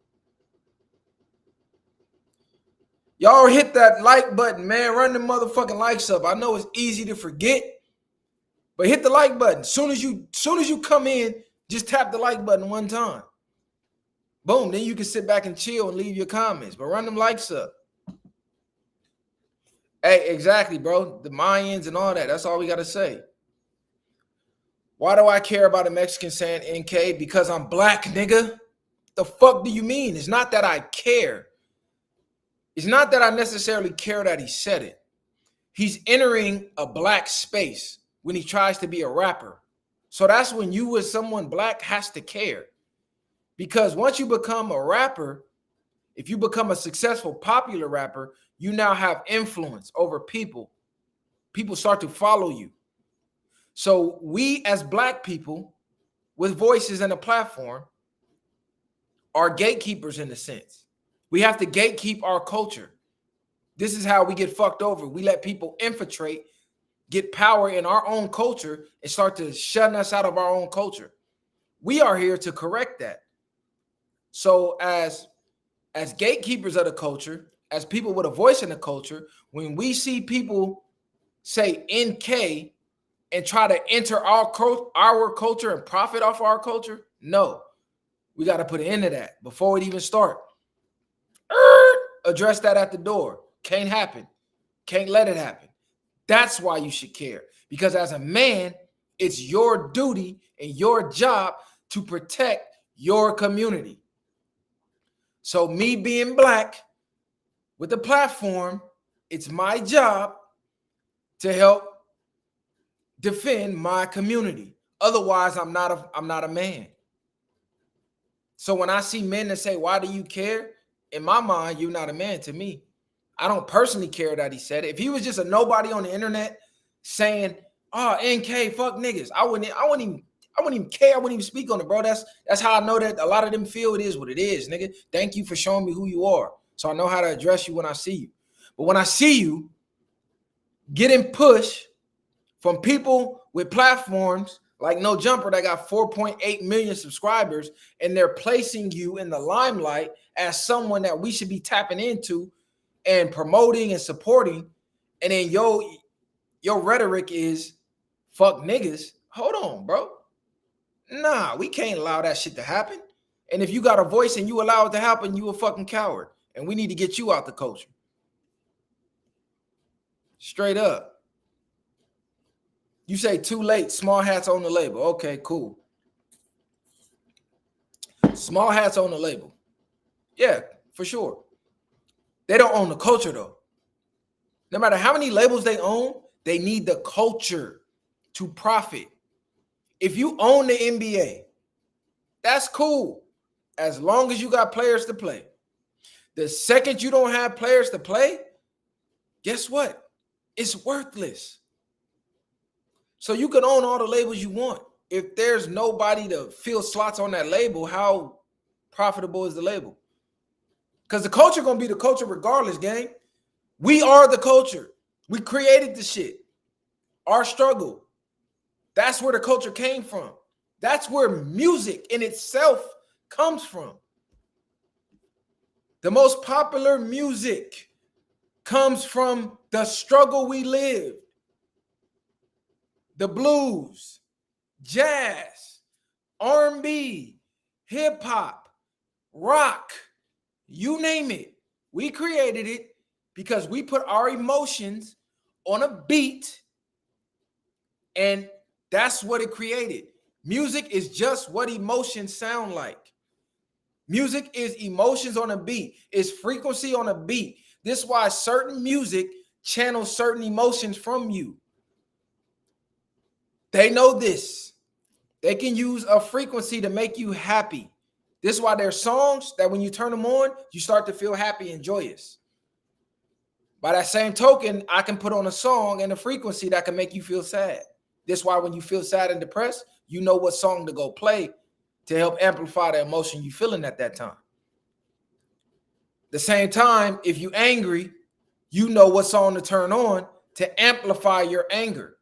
Y'all hit that like button, man. Run the motherfucking likes up. I know it's easy to forget, but hit the like button. Soon as you come in, just tap the like button one time. Boom. Then you can sit back and chill and leave your comments. But run them likes up. Hey, exactly, bro. The Mayans and all that. That's all we got to say. Why do I care about a Mexican saying NK? Because I'm black, nigga. The fuck do you mean? It's not that I care. It's not that I necessarily care that he said it. He's entering a black space when he tries to be a rapper. So that's when you as someone black has to care. Because once you become a rapper, if you become a successful, popular rapper, you now have influence over people. People start to follow you. So we as black people with voices and a platform are gatekeepers in a sense. We have to gatekeep our culture. This is how we get fucked over. We let people infiltrate, get power in our own culture, and start to shut us out of our own culture. We are here to correct that. So as gatekeepers of the culture, as people with a voice in the culture, when we see people say NK and try to enter our culture and profit off our culture, no. We got to put an end to that before it even start. Address that at the door. Can't happen. Can't let it happen. That's why you should care. Because as a man, it's your duty and your job to protect your community. So me being black with the platform, it's my job to help defend my community. Otherwise, I'm not a man. So when I see men that say, why do you care? In my mind, you're not a man to me. I don't personally care that he said it. If he was just a nobody on the internet saying, oh, NK, fuck niggas, I wouldn't even care. I wouldn't even speak on it, bro. That's how I know that a lot of them feel it is what it is, nigga. Thank you for showing me who you are. So I know how to address you when I see you. But when I see you getting pushed from people with platforms like No Jumper that got 4.8 million subscribers, and they're placing you in the limelight as someone that we should be tapping into and promoting and supporting, and then your rhetoric is fuck niggas. Hold on, bro. Nah, we can't allow that shit to happen. And if you got a voice and you allow it to happen, you a fucking coward. And we need to get you out the culture. Straight up. You say too late, small hats on the label. Okay, cool. Small hats on the label. Yeah, for sure. They don't own the culture, though. No matter how many labels they own, they need the culture to profit. If you own the NBA, that's cool, as long as you got players to play. The second you don't have players to play, guess what? It's worthless. So you can own all the labels you want. If there's nobody to fill slots on that label, how profitable is the label? Because the culture going to be the culture regardless, gang. We are the culture. We created the shit. Our struggle. That's where the culture came from. That's where music in itself comes from. The most popular music comes from the struggle we lived. The blues, jazz, R&B, hip hop, rock, you name it. We created it because we put our emotions on a beat, and that's what it created. Music is just what emotions sound like. Music is emotions on a beat. It's frequency on a beat. This is why certain music channels certain emotions from you. They know this. They can use a frequency to make you happy. This is why there's songs that when you turn them on, you start to feel happy and joyous. By that same token, I can put on a song and a frequency that can make you feel sad. This is why when you feel sad and depressed, you know what song to go play to help amplify the emotion you're feeling at that time. The same time, if you're angry, you know what song to turn on to amplify your anger.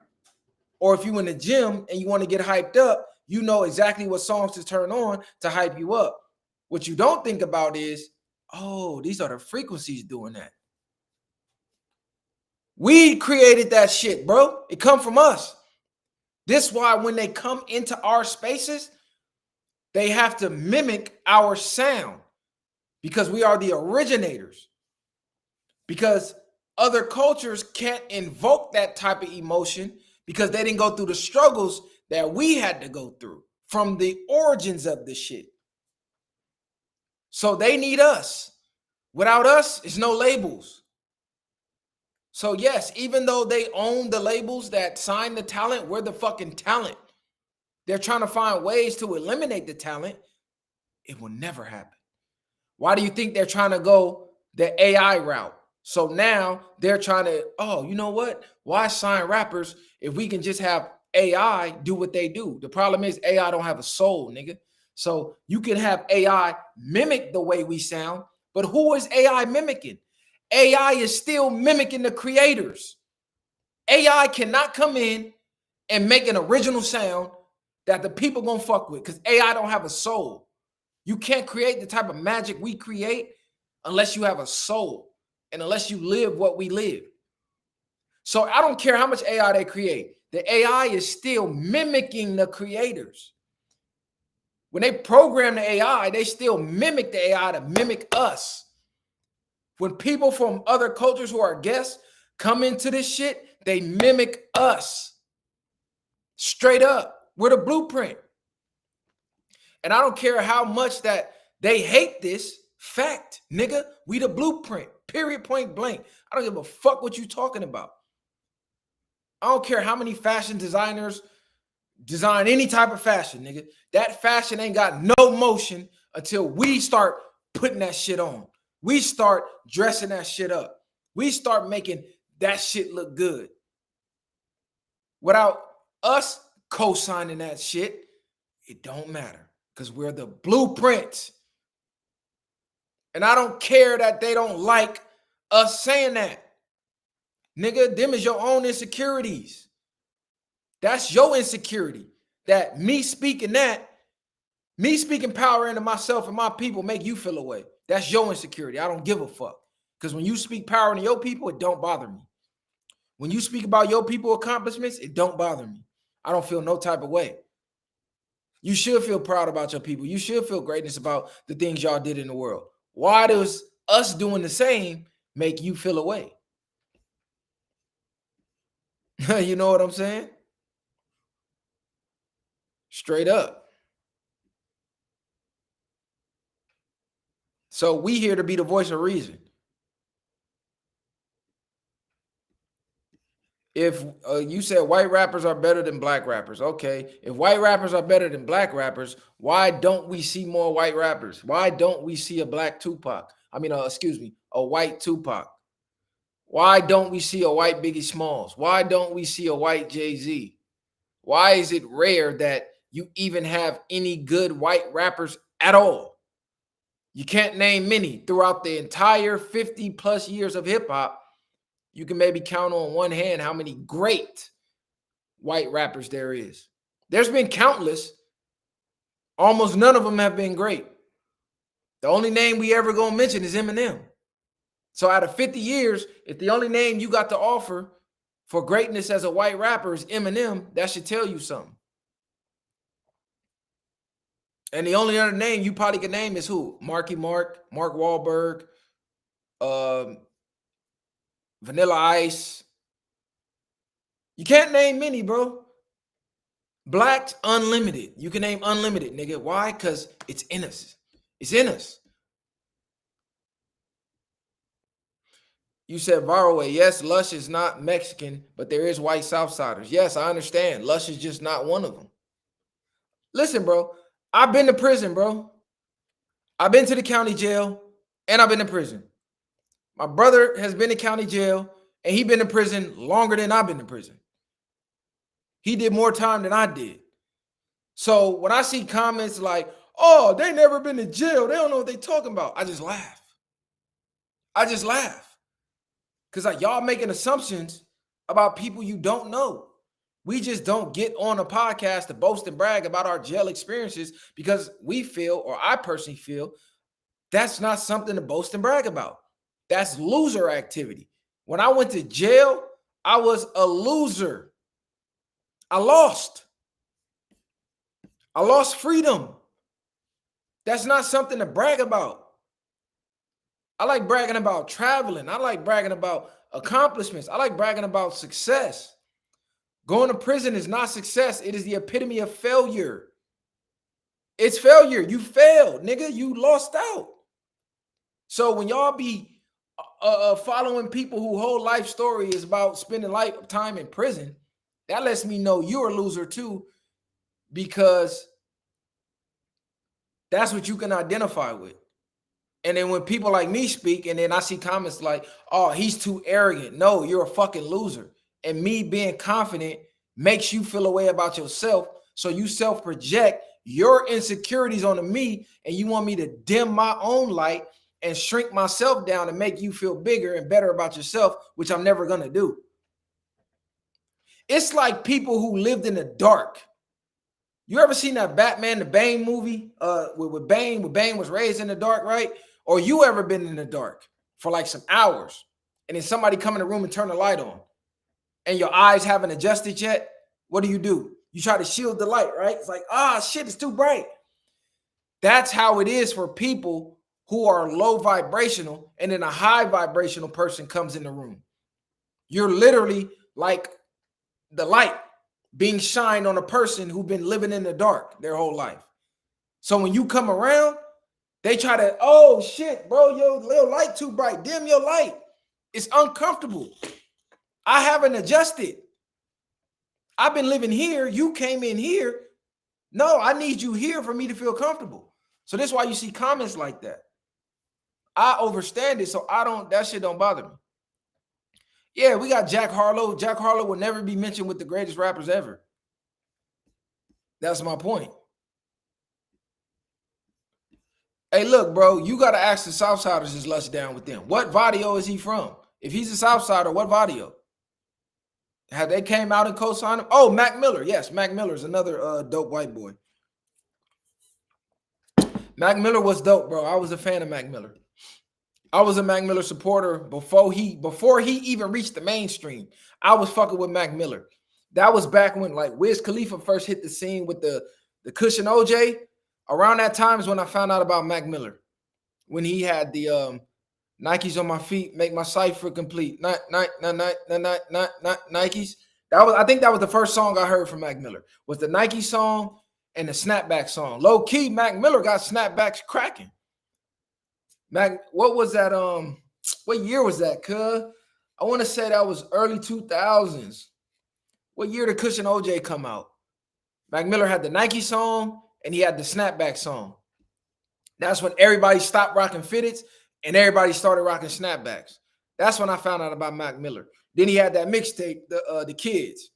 Or if you're in the gym and you want to get hyped up, you know exactly what songs to turn on to hype you up. What you don't think about is, oh, these are the frequencies doing that. We created that shit, bro. It come from us. This is why when they come into our spaces, they have to mimic our sound because we are the originators. Because other cultures can't invoke that type of emotion because they didn't go through the struggles that we had to go through from the origins of this shit. So they need us. Without us, it's no labels. So yes, even though they own the labels that sign the talent, we're the fucking talent. They're trying to find ways to eliminate the talent. It will never happen. Why do you think they're trying to go the AI route? So now they're trying to, oh, you know what? Why sign rappers if we can just have AI do what they do? The problem is AI don't have a soul, nigga. So you can have AI mimic the way we sound, but who is AI mimicking? AI is still mimicking the creators. AI cannot come in and make an original sound that the people gonna fuck with because AI don't have a soul. You can't create the type of magic we create unless you have a soul and unless you live what we live. So I don't care how much AI they create. The AI is still mimicking the creators. When they program the AI, they still mimic the AI to mimic us. When people from other cultures who are guests come into this shit, they mimic us. Straight up. We're the blueprint. And I don't care how much that they hate this fact, nigga. We the blueprint. Period, point blank. I don't give a fuck what you talking about. I don't care how many fashion designers design any type of fashion, nigga. That fashion ain't got no motion until we start putting that shit on. We start dressing that shit up. We start making that shit look good. Without us co-signing that shit, it don't matter because we're the blueprint. And I don't care that they don't like us saying that. Nigga, them is your own insecurities. That's your insecurity. That me speaking power into myself and my people make you feel away. That's your insecurity. I don't give a fuck. Because when you speak power into your people, it don't bother me. When you speak about your people accomplishments, it don't bother me. I don't feel no type of way. You should feel proud about your people. You should feel greatness about the things y'all did in the world. Why does us doing the same make you feel away? You know what I'm saying? Straight up. So we here to be the voice of reason. If you said white rappers are better than black rappers, okay. If white rappers are better than black rappers, why don't we see more white rappers? Why don't we see a black Tupac? A white Tupac. Why don't we see a white Biggie Smalls? Why don't we see a white Jay-Z? Why is it rare that you even have any good white rappers at all? You can't name many throughout the entire 50 plus years of hip hop. You can maybe count on one hand how many great white rappers there is. There's been countless. Almost none of them have been great. The only name we ever gonna mention is Eminem. So out of 50 years, if the only name you got to offer for greatness as a white rapper is Eminem, that should tell you something. And the only other name you probably could name is who? Marky Mark, Mark Wahlberg, Vanilla Ice. You can't name many, bro. Black's unlimited. You can name unlimited, nigga. Why? Because it's in us. It's in us. You said viral way. Yes, Lush is not Mexican, but there is white Southsiders. Yes, I understand. Lush is just not one of them. Listen, bro, I've been to prison, bro. I've been to the county jail and I've been to prison. My brother has been in county jail and he been in prison longer than I've been in prison. He did more time than I did. So when I see comments like, oh, they never been to jail, they don't know what they talking about, I just laugh. I just laugh. Because like y'all making assumptions about people you don't know. We just don't get on a podcast to boast and brag about our jail experiences because we feel, or I personally feel, that's not something to boast and brag about. That's loser activity. When I went to jail, I was a loser. I lost. I lost freedom. That's not something to brag about. I like bragging about traveling. I like bragging about accomplishments. I like bragging about success. Going to prison is not success. It is the epitome of failure. It's failure. You failed, nigga. You lost out. So when y'all be following people whose whole life story is about spending lifetime in prison, that lets me know you're a loser too, because that's what you can identify with. And then when people like me speak, and then I see comments like, oh, he's too arrogant. No, you're a fucking loser. And me being confident makes you feel a way about yourself. So you self-project your insecurities onto me, and you want me to dim my own light and shrink myself down and make you feel bigger and better about yourself, which I'm never going to do. It's like people who lived in the dark. You ever seen that Batman the Bane movie with Bane? When Bane was raised in the dark, right? Or you ever been in the dark for like some hours and then somebody come in the room and turn the light on and your eyes haven't adjusted yet? What do? You try to shield the light, right? It's like, shit, it's too bright. That's how it is for people who are low vibrational, and then a high vibrational person comes in the room. You're literally like the light being shined on a person who's been living in the dark their whole life. So when you come around, they try to, oh shit, bro, your little light too bright. Dim your light. It's uncomfortable. I haven't adjusted. I've been living here. You came in here. No, I need you here for me to feel comfortable. So that's why you see comments like that. I overstand it, so that shit don't bother me. Yeah, we got Jack Harlow. Jack Harlow will never be mentioned with the greatest rappers ever. That's my point. Hey, look, bro, you got to ask the Southsiders is Lush down with them. What Vadio is he from? If he's a Southsider, what Vadio? Have they came out and co-signed him? Oh, Mac Miller. Yes, Mac Miller is another dope white boy. Mac Miller was dope, bro. I was a fan of Mac Miller. I was a Mac Miller supporter before he even reached the mainstream. I was fucking with Mac Miller. That was back when like Wiz Khalifa first hit the scene with the Cushion OJ. Around that time is when I found out about Mac Miller. When he had the Nikes on my feet, make my cipher complete. Nikes. I think that was the first song I heard from Mac Miller. Was the Nike song and the snapback song. Low key, Mac Miller got snapbacks cracking. Mac, what was that? What year was that, cuz? I want to say that was early 2000s. What year did Cushion OJ come out? Mac Miller had the Nike song and he had the snapback song. That's when everybody stopped rocking fitteds and everybody started rocking snapbacks. That's when I found out about Mac Miller. Then he had that mixtape, the Kids,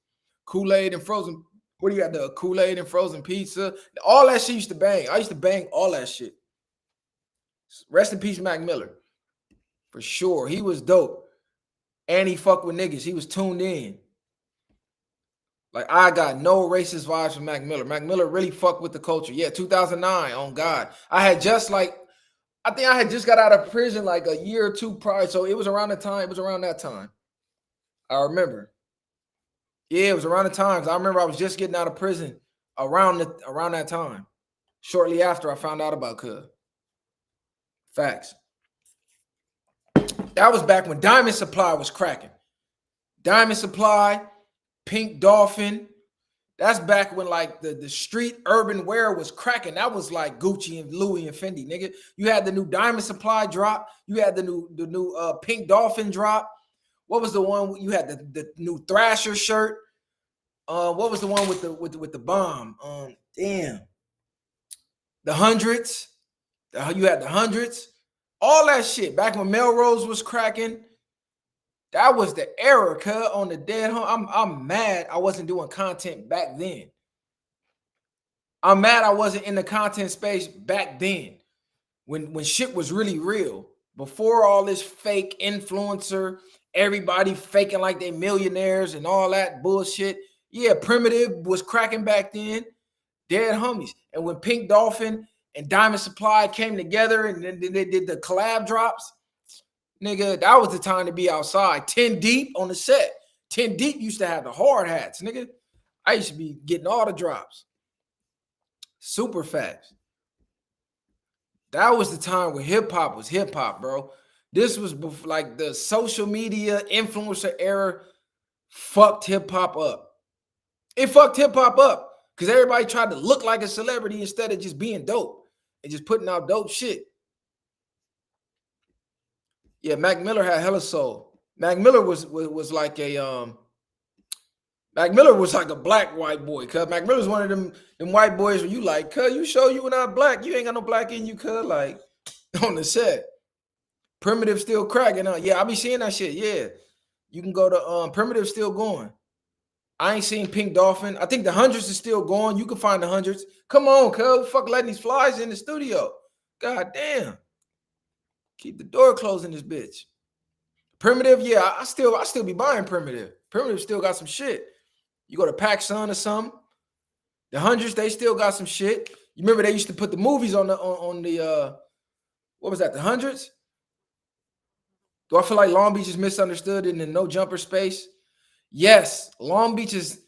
Kool-Aid and Frozen. What do you got? The Kool-Aid and Frozen Pizza. All that shit used to bang. I used to bang all that shit. Rest in peace, Mac Miller. For sure. He was dope. And he fucked with niggas. He was tuned in. Like, I got no racist vibes from Mac Miller. Mac Miller really fucked with the culture. Yeah, 2009, on God. I think I had just got out of prison like a year or two prior. So it was around that time. I remember. Yeah, it was around the time. I remember I was just getting out of prison around that time. Shortly after I found out about Cuz. Facts. That was back when Diamond Supply was cracking. Diamond Supply, Pink Dolphin, That's back when like the street urban wear was cracking. That was like Gucci and Louis and Fendi, nigga. You had the new Diamond Supply drop. You had the new Pink Dolphin drop. What was the one you had the new Thrasher shirt? What was the one with the bomb? Damn, the hundreds. You had the hundreds. All that shit back when Melrose was cracking. That was the era, cuz on the dead home. I'm mad I wasn't doing content back then. I'm mad I wasn't in the content space back then when shit was really real. Before all this fake influencer, everybody faking like they millionaires and all that bullshit. Yeah, Primitive was cracking back then. Dead homies. And when Pink Dolphin and Diamond Supply came together and then they did the collab drops, nigga, that was the time to be outside. 10 deep on the set. 10 deep used to have the hard hats, nigga. I used to be getting all the drops. Super fast. That was the time when hip-hop was hip-hop, bro. This was before, like the social media influencer era fucked hip-hop up. It fucked hip-hop up because everybody tried to look like a celebrity instead of just being dope and just putting out dope shit. Yeah, Mac Miller had hella soul. Mac Miller was like a Mac Miller was like a black white boy, cuz Mac Miller's one of them white boys where you like, cuz you show you were not black, you ain't got no black in you, cuz like on the set. Primitive still cracking, yeah, I be seeing that shit. Yeah, you can go to Primitive still going. I ain't seen Pink Dolphin. I think the hundreds is still going. You can find the hundreds. Come on, cuz fuck letting these flies in the studio. God damn. Keep the door closed in this bitch. Primitive, yeah, I still be buying Primitive. Primitive still got some shit. You go to PacSun or something. The hundreds, they still got some shit. You remember they used to put the movies on the what was that? The hundreds? Do I feel like Long Beach is misunderstood in the no jumper space? Yes, Long Beach is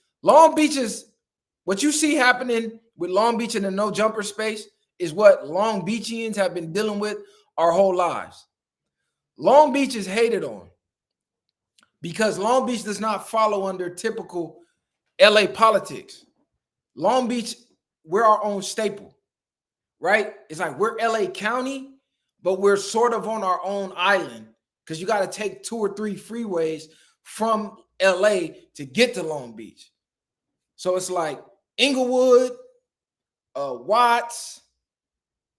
what you see happening with Long Beach in the no jumper space is what Long Beachians have been dealing with our whole lives. Long Beach is hated on because Long Beach does not follow under typical LA politics. Long Beach, we're our own staple, right? It's like we're LA County, but we're sort of on our own island because you got to take 2 or 3 freeways from LA to get to Long Beach. So it's like Inglewood, Watts,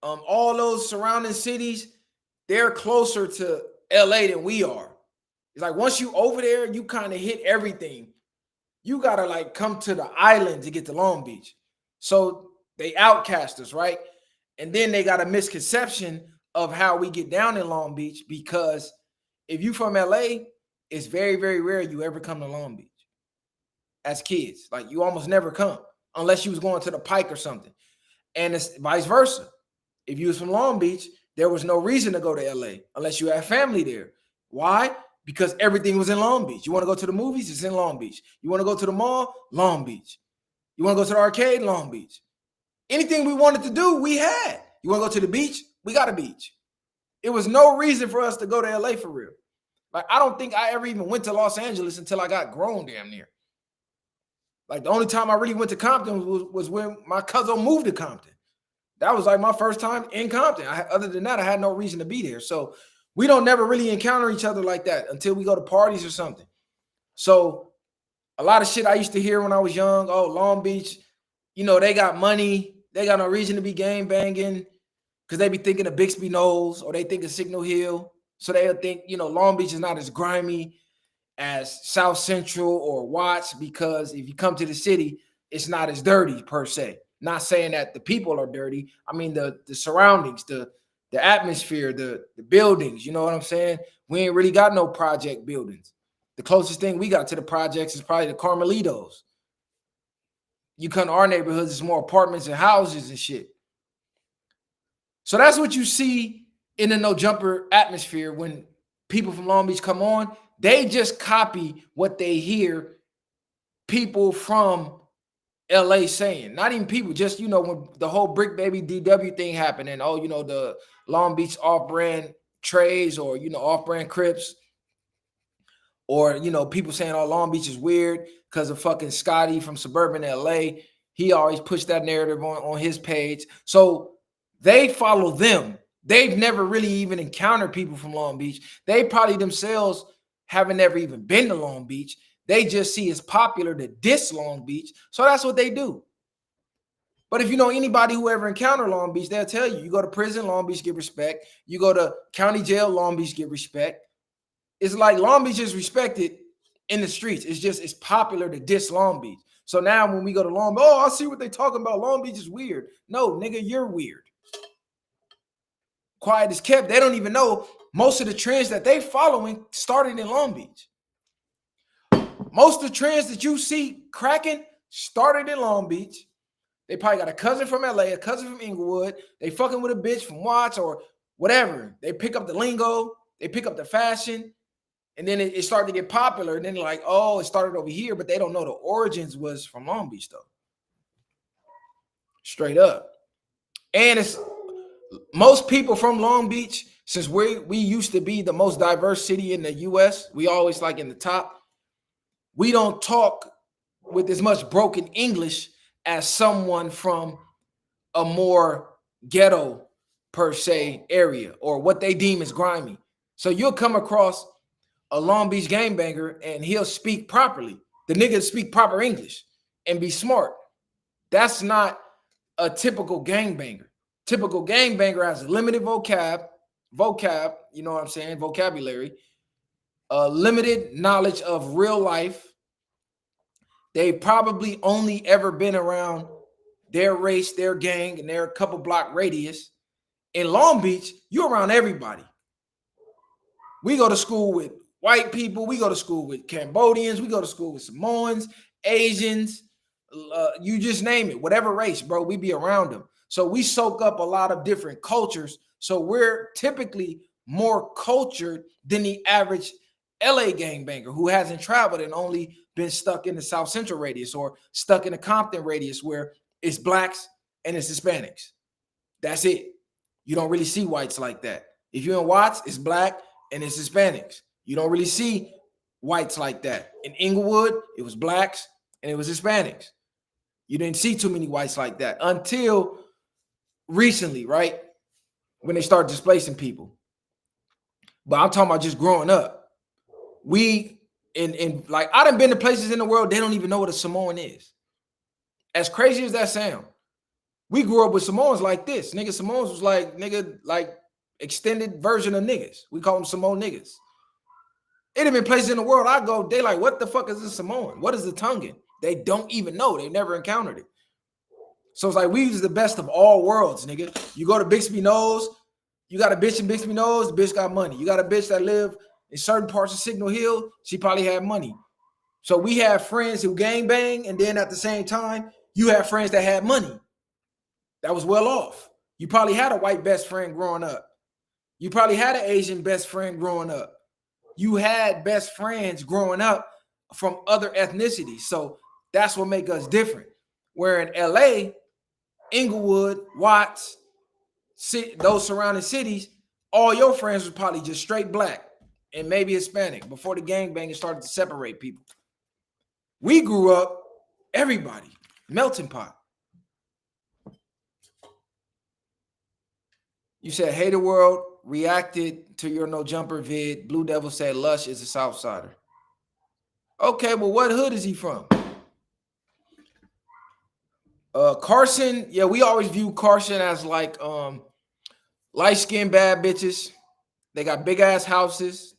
all those surrounding cities, they're closer to LA than we are. It's like once you over there, you kind of hit everything. You gotta like come to the island to get to Long Beach. So they outcast us, right? And then they got a misconception of how we get down in Long Beach because if you from LA, it's very, very rare you ever come to Long Beach as kids. Like you almost never come unless you was going to the Pike or something. And it's vice versa. If you was from Long Beach, there was no reason to go to LA unless you had family there. Why? Because everything was in Long Beach. You want to go to the movies? It's in Long Beach. You want to go to the mall? Long Beach. You want to go to the arcade? Long Beach. Anything we wanted to do, we had. You want to go to the beach? We got a beach. It was no reason for us to go to LA for real. Like, I don't think I ever even went to Los Angeles until I got grown damn near. Like, the only time I really went to Compton was when my cousin moved to Compton. That was like my first time in Compton. Other than that, I had no reason to be there. So we don't never really encounter each other like that until we go to parties or something. So a lot of shit I used to hear when I was young, oh, Long Beach, you know, they got money. They got no reason to be gang banging because they be thinking of Bixby Knolls or they think of Signal Hill. So they'll think, you know, Long Beach is not as grimy as South Central or Watts because if you come to the city, it's not as dirty per se. Not saying that the people are dirty. I mean, the surroundings, the atmosphere, the buildings, you know what I'm saying? We ain't really got no project buildings. The closest thing we got to the projects is probably the Carmelitos. You come to our neighborhoods, it's more apartments and houses and shit. So that's what you see in the no jumper atmosphere when people from Long Beach come on. They just copy what they hear people from LA saying. Not even people, just, you know, when the whole Brick Baby DW thing happened and, oh, you know, the Long Beach off-brand trays or, you know, off-brand Crips Or, you know, people saying, oh, Long Beach is weird because of fucking Scotty from suburban LA. He always pushed that narrative on his page. So they follow them. They've never really even encountered people from Long Beach. They probably themselves haven't ever even been to Long Beach. They just see it's popular to diss Long Beach. So that's what they do. But if you know anybody who ever encountered Long Beach, they'll tell you, you go to prison, Long Beach, get respect. You go to county jail, Long Beach, get respect. It's like Long Beach is respected in the streets. It's popular to diss Long Beach. So now when we go to Long Beach, oh, I see what they talking about. Long Beach is weird. No, nigga, you're weird. Quiet is kept. They don't even know most of the trends that they following started in Long Beach. Most of the trends that you see cracking started in Long Beach. They probably got a cousin from LA, a cousin from Inglewood. They fucking with a bitch from Watts or whatever. They pick up the lingo. They pick up the fashion. And then it started to get popular. And then they're like, oh, it started over here. But they don't know the origins was from Long Beach, though. Straight up. And it's most people from Long Beach, since we used to be the most diverse city in the U.S., we always like in the top. We don't talk with as much broken English as someone from a more ghetto, per se, area or what they deem as grimy. So you'll come across a Long Beach gangbanger and he'll speak properly. The nigga speak proper English and be smart. That's not a typical gangbanger. Typical gangbanger has a limited vocab, you know what I'm saying, vocabulary, limited knowledge of real life. They probably only ever been around their race, their gang, and their couple block radius. In Long Beach, you're around everybody. We go to school with white people. We go to school with Cambodians. We go to school with Samoans, Asians, you just name it, whatever race, bro, we be around them. So we soak up a lot of different cultures. So we're typically more cultured than the average LA gangbanger who hasn't traveled and only been stuck in the South Central radius or stuck in the Compton radius where it's blacks and it's Hispanics. That's it. You don't really see whites like that. If you're in Watts, it's black and it's Hispanics. You don't really see whites like that. In Inglewood, it was blacks and it was Hispanics. You didn't see too many whites like that until recently, right? When they start displacing people. But I'm talking about just growing up. We like I done been to places in the world they don't even know what a Samoan is. As crazy as that sound, we grew up with Samoans like this. Nigga, Samoans was like nigga, like extended version of niggas. We call them Samoan niggas. It have been places in the world I go, they like, what the fuck is a Samoan? What is the Tongan? They don't even know. They never encountered it. So it's like we use the best of all worlds, nigga. You go to Bixby Knolls, you got a bitch in Bixby Knolls, the bitch got money. You got a bitch that live in certain parts of Signal Hill, she probably had money. So we have friends who gangbang, and then at the same time, you have friends that had money. That was well off. You probably had a white best friend growing up. You probably had an Asian best friend growing up. You had best friends growing up from other ethnicities. So that's what makes us different. Where in LA, Inglewood, Watts, those surrounding cities, all your friends were probably just straight black and maybe Hispanic before the gangbanging started to separate people. We grew up, everybody, melting pot. You said, hey, the world reacted to your no jumper vid. Blue Devil said Lush is a Southsider. Okay, well, what hood is he from? Carson, yeah, we always view Carson as like light-skinned bad bitches. They got big ass houses.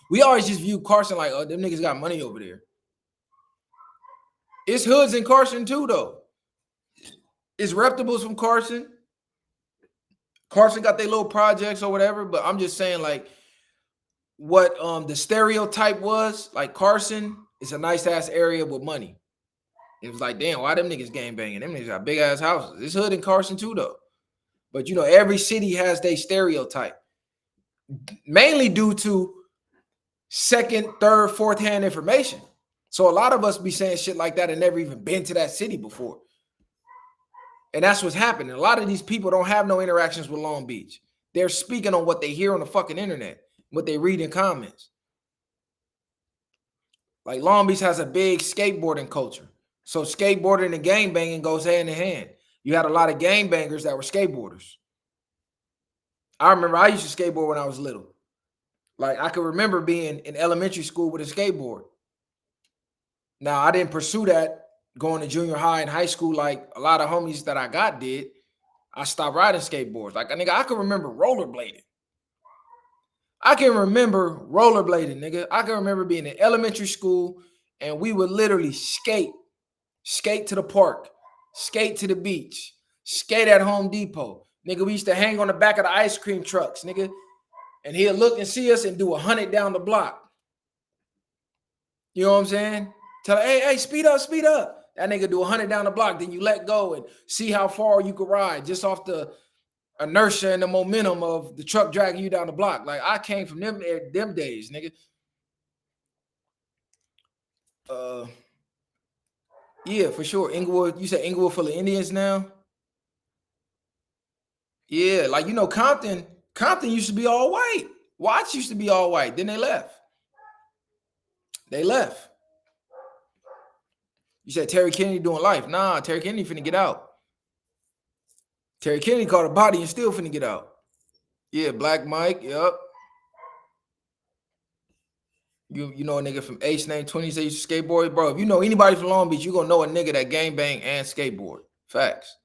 We always just view Carson like, oh, them niggas got money over there. It's hoods in Carson too, though. It's reputables from Carson. Carson got their little projects or whatever, but I'm just saying like what the stereotype was, like Carson is a nice ass area with money. It was like, damn, why them niggas gang banging? Them niggas got big ass houses. It's hood in Carson too, though. But you know, every city has their stereotype, mainly due to second, third, fourth hand information. So a lot of us be saying shit like that and never even been to that city before. And that's what's happening. A lot of these people don't have no interactions with Long Beach. They're speaking on what they hear on the fucking internet, what they read in comments. Like Long Beach has a big skateboarding culture. So skateboarding and gang banging goes hand in hand. You had a lot of gang bangers that were skateboarders. I remember I used to skateboard when I was little. Like I could remember being in elementary school with a skateboard. Now I didn't pursue that going to junior high and high school like a lot of homies that I got did. I stopped riding skateboards. Like nigga, I can remember rollerblading. I can remember rollerblading, nigga. I can remember being in elementary school and we would literally skate to the park, skate to the beach, skate at Home Depot. Nigga, we used to hang on the back of the ice cream trucks, nigga. And he'll look and see us and do 100 down the block. You know what I'm saying? Tell her, hey, speed up, speed up. That nigga do 100 down the block. Then you let go and see how far you could ride just off the inertia and the momentum of the truck dragging you down the block. Like I came from them days, nigga. Yeah, for sure. Inglewood, you said Inglewood full of Indians now? Yeah, like Compton used to be all white. Watts used to be all white. Then they left. They left. You said Terry Kennedy doing life. Nah, Terry Kennedy finna get out. Terry Kennedy caught a body and still finna get out. Yeah, Black Mike, yep. You know a nigga from H named 20 that used to skateboard? Bro, if you know anybody from Long Beach, you gonna know a nigga that gang bang and skateboard. Facts.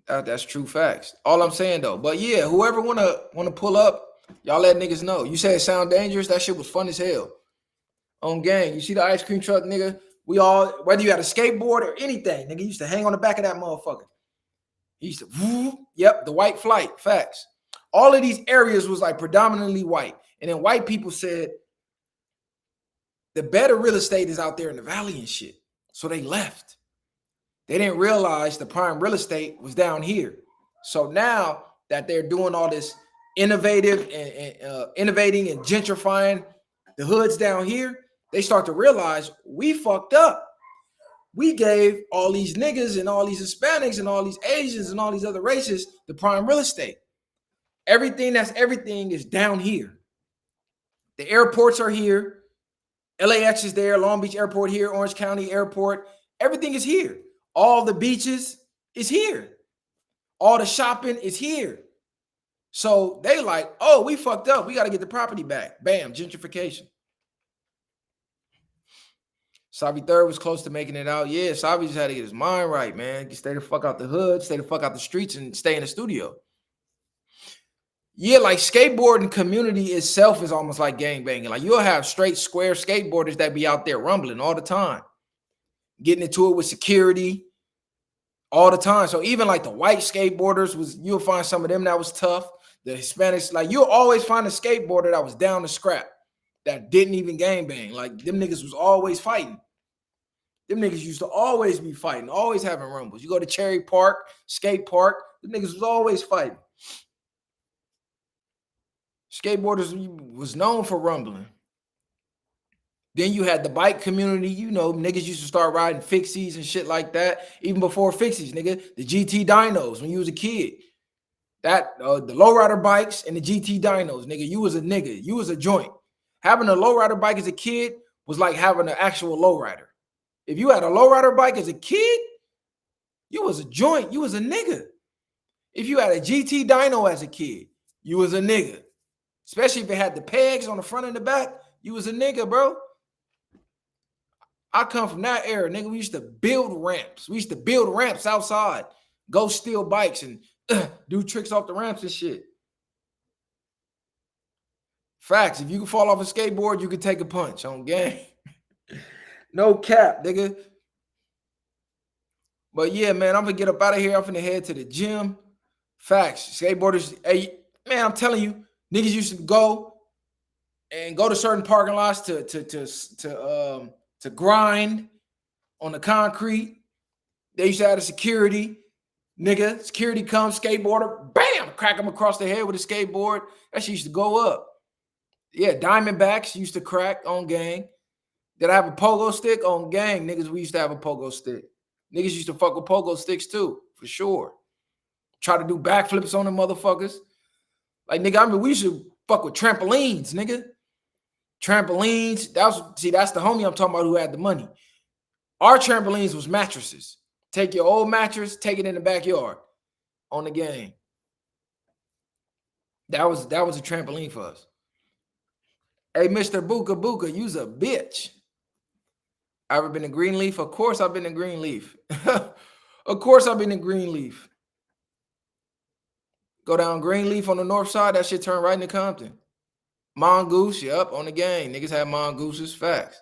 That's true facts. All I'm saying though. But yeah, whoever wanna pull up, y'all let niggas know. You said it sound dangerous. That shit was fun as hell. On gang, you see the ice cream truck, nigga? We all, whether you had a skateboard or anything, nigga, used to hang on the back of that motherfucker. He used to, whoop, yep, the white flight, facts. All of these areas was like predominantly white. And then white people said, the better real estate is out there in the valley and shit. So they left. They didn't realize the prime real estate was down here. So now that they're doing all this innovative and innovating and gentrifying the hoods down here, they start to realize we fucked up. We gave all these niggas and all these Hispanics and all these Asians and all these other races the prime real estate. Everything is down here. The airports are here. LAX is there, Long Beach Airport here, Orange County Airport. Everything is here. All the beaches is here. All the shopping is here. So they like, oh, we fucked up. We got to get the property back. Bam, gentrification. Savi Third was close to making it out. Yeah, Savi just had to get his mind right, man. Stay the fuck out the hood, stay the fuck out the streets, and stay in the studio. Yeah, like skateboarding community itself is almost like gangbanging. Like you'll have straight square skateboarders that be out there rumbling all the time, getting into it with security all the time. So even like the white skateboarders you'll find some of them that was tough. The Hispanics, like you'll always find a skateboarder that was down to scrap, that didn't even gangbang. Like them niggas was always fighting. Them niggas used to always be fighting, always having rumbles. You go to Cherry Park, skate park, the niggas was always fighting. Skateboarders was known for rumbling. Then you had the bike community, niggas used to start riding fixies and shit like that. Even before fixies, nigga, the GT dynos when you was a kid. That the lowrider bikes and the GT dynos, nigga, you was a nigga. You was a joint. Having a lowrider bike as a kid was like having an actual lowrider. If you had a lowrider bike as a kid, you was a joint. You was a nigga. If you had a GT dyno as a kid, you was a nigga. Especially if it had the pegs on the front and the back, you was a nigga, bro. I come from that era, nigga. We used to build ramps. We used to build ramps outside, go steal bikes and do tricks off the ramps and shit. Facts. If you can fall off a skateboard, you can take a punch on gang. No cap, nigga. But yeah, man, I'm gonna get up out of here. I'm gonna head to the gym. Facts. Skateboarders, hey, man, I'm telling you, niggas used to go to certain parking lots to grind on the concrete. They used to have a security. Nigga, security comes, skateboarder, bam, crack him across the head with a skateboard. That shit used to go up. Yeah, Diamondbacks used to crack on gang. Did I have a pogo stick? On gang, niggas, we used to have a pogo stick. Niggas used to fuck with pogo sticks too, for sure. Try to do backflips on them motherfuckers. Like, nigga, we used to fuck with trampolines, nigga. Trampolines. That's the homie I'm talking about who had the money. Our trampolines was mattresses. Take your old mattress, take it in the backyard on the game. That was a trampoline for us. Hey, Mr. Buka Buka, you's a bitch. Ever been to Greenleaf? Of course I've been to Greenleaf. Of course I've been to Greenleaf. Go down Greenleaf on the north side, that shit turn right into Compton. Mongoose, yep, on the game. Niggas have mongooses, facts.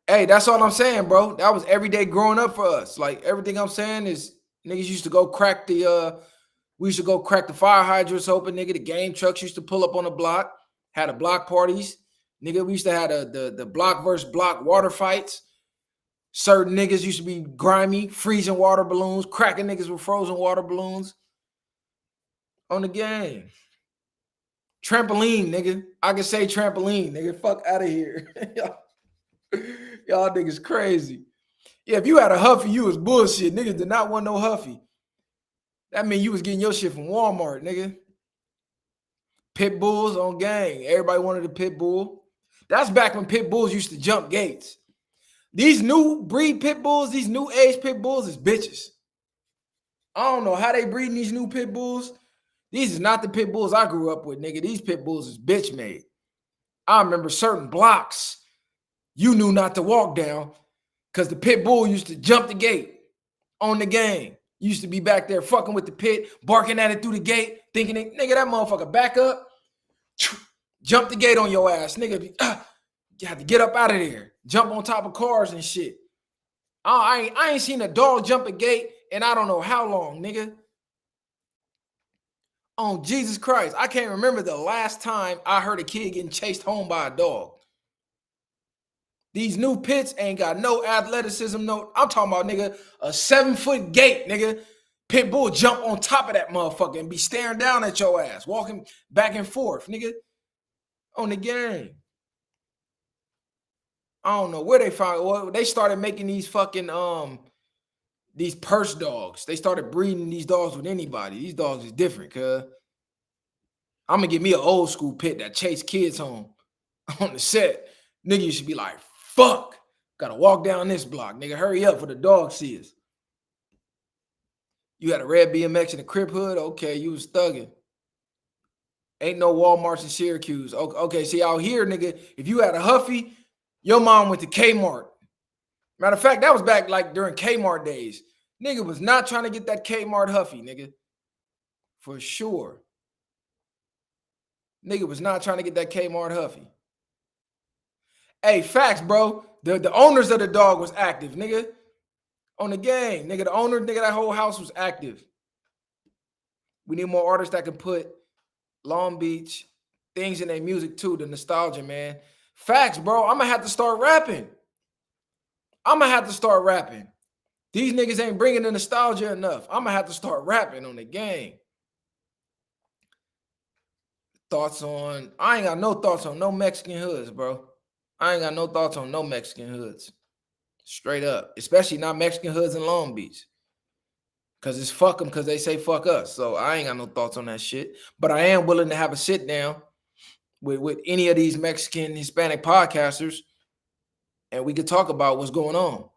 Hey, that's all I'm saying, bro. That was every day growing up for us. Like, everything I'm saying is niggas used to go crack we used to go crack the fire hydrants open, nigga. The game trucks used to pull up on the block, had the block parties. Nigga, we used to have the block versus block water fights. Certain niggas used to be grimy, freezing water balloons, cracking niggas with frozen water balloons on the game. Trampoline, nigga. I can say trampoline, nigga. Fuck out of here. Y'all niggas crazy. Yeah, if you had a Huffy, you was bullshit. Niggas did not want no Huffy. That mean you was getting your shit from Walmart, nigga. Pit bulls on gang. Everybody wanted a pit bull. That's back when pit bulls used to jump gates. These new breed pit bulls, these new age pit bulls is bitches. I don't know how they breeding these new pit bulls. These is not the pit bulls I grew up with, nigga. These pit bulls is bitch made. I remember certain blocks you knew not to walk down because the pit bull used to jump the gate on the game. Used to be back there fucking with the pit, barking at it through the gate, thinking, nigga, that motherfucker back up, jump the gate on your ass, nigga. You have to get up out of there, jump on top of cars and shit. I ain't seen a dog jump a gate in I don't know how long, nigga. On Jesus Christ, I can't remember the last time I heard a kid getting chased home by a dog. These new pits ain't got no athleticism. No, I'm talking about, nigga, a 7-foot gate, nigga. Pit bull jump on top of that motherfucker and be staring down at your ass, walking back and forth, nigga, on the game. I don't know where they found. Well, they started making these fucking these purse dogs. They started breeding these dogs with anybody. These dogs is different, cuz. I'm gonna get me an old school pit that chase kids home on the set. Nigga, you should be like, fuck, gotta walk down this block. Nigga, hurry up for the dog see us. You had a red BMX in the crib hood? Okay, you was thugging. Ain't no Walmarts in Syracuse. Okay, see out here, nigga, if you had a Huffy, your mom went to Kmart. Matter of fact, that was back like during Kmart days. Nigga was not trying to get that Kmart Huffy, nigga. For sure. Nigga was not trying to get that Kmart Huffy. Hey, facts, bro. The owners of the dog was active, nigga. On the game. Nigga, the owner, nigga, that whole house was active. We need more artists that can put Long Beach things in their music too, the nostalgia, man. Facts, bro. I'm gonna have to start rapping. These niggas ain't bringing the nostalgia enough. I'm gonna have to start rapping on the game. Thoughts on, I ain't got no thoughts on no Mexican hoods, bro. I ain't got no thoughts on no Mexican hoods. Straight up. Especially not Mexican hoods in Long Beach. Because it's fuck them because they say fuck us. So I ain't got no thoughts on that shit. But I am willing to have a sit down with any of these Mexican, Hispanic podcasters, and we could talk about what's going on.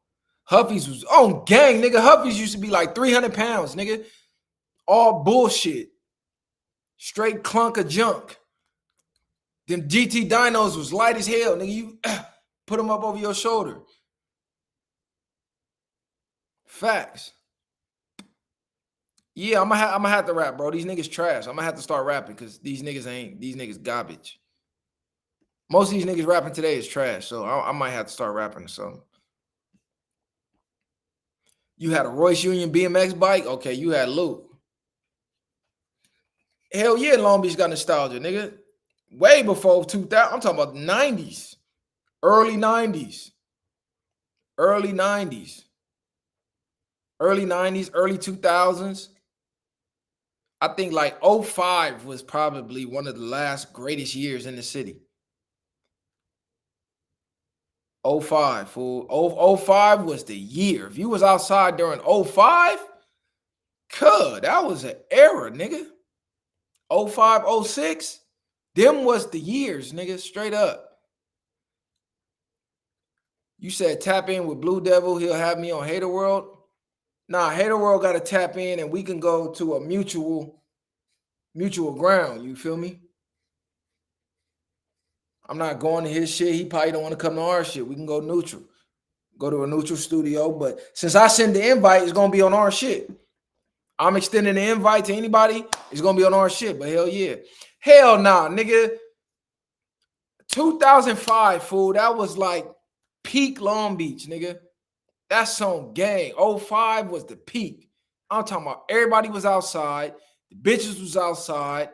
Huffies was on gang, nigga. Huffies used to be like 300 pounds, nigga. All bullshit. Straight clunk of junk. Them GT dynos was light as hell, nigga. You put them up over your shoulder. Facts. Yeah, I'm gonna have to rap, bro. These niggas trash. I'm gonna have to start rapping because these niggas garbage. Most of these niggas rapping today is trash, so I might have to start rapping or something. You had a Royce Union BMX bike? Okay, you had Luke. Hell yeah, Long Beach got nostalgia, nigga. Way before 2000. I'm talking about the 90s. Early 90s. Early 90s. Early 90s, early 2000s. I think like 05 was probably one of the last greatest years in the city. 05, fool. 05 was the year. If you was outside during 05, that was an era, nigga. 05, 06, Them was the years, nigga, straight up. You said tap in with Blue Devil, he'll have me on Hater World. Nah, Hater World got to tap in and we can go to a mutual ground. You feel me? I'm not going to his shit. He probably don't want to come to our shit. We can go neutral. Go to a neutral studio. But since I send the invite, it's going to be on our shit. I'm extending the invite to anybody. It's going to be on our shit. But hell yeah. Hell nah, nigga. 2005, fool. That was like peak Long Beach, nigga. That's on gang. 05 was the peak. I'm talking about everybody was outside. The bitches was outside.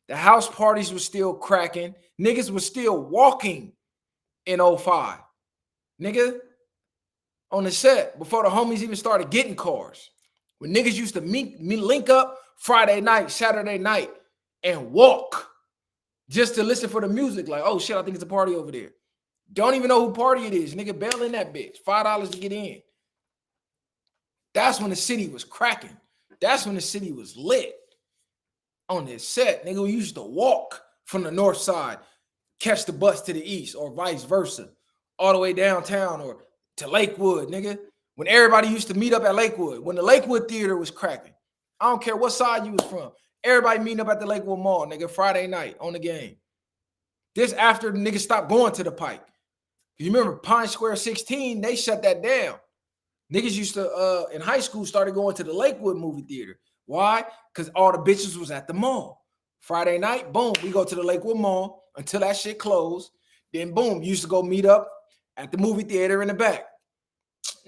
The house parties were still cracking. Niggas was still walking in 05. Nigga, on the set, before the homies even started getting cars. When niggas used to link up Friday night, Saturday night, and walk just to listen for the music. Like, oh shit, I think it's a party over there. Don't even know who party it is. Nigga, bail in that bitch. $5 to get in. That's when the city was cracking. That's when the city was lit. On this set, nigga, we used to walk from the north side, catch the bus to the east, or vice versa, all the way downtown or to Lakewood, nigga. When everybody used to meet up at Lakewood, when the Lakewood Theater was cracking. I don't care what side you was from. Everybody meeting up at the Lakewood Mall, nigga, Friday night on the game. This after the niggas stopped going to the Pike. You remember Pine Square 16, they shut that down. Niggas used to, in high school, started going to the Lakewood movie theater. Why? Because all the bitches was at the mall. Friday night, boom, we go to the Lakewood Mall until that shit closed. Then boom, used to go meet up at the movie theater in the back.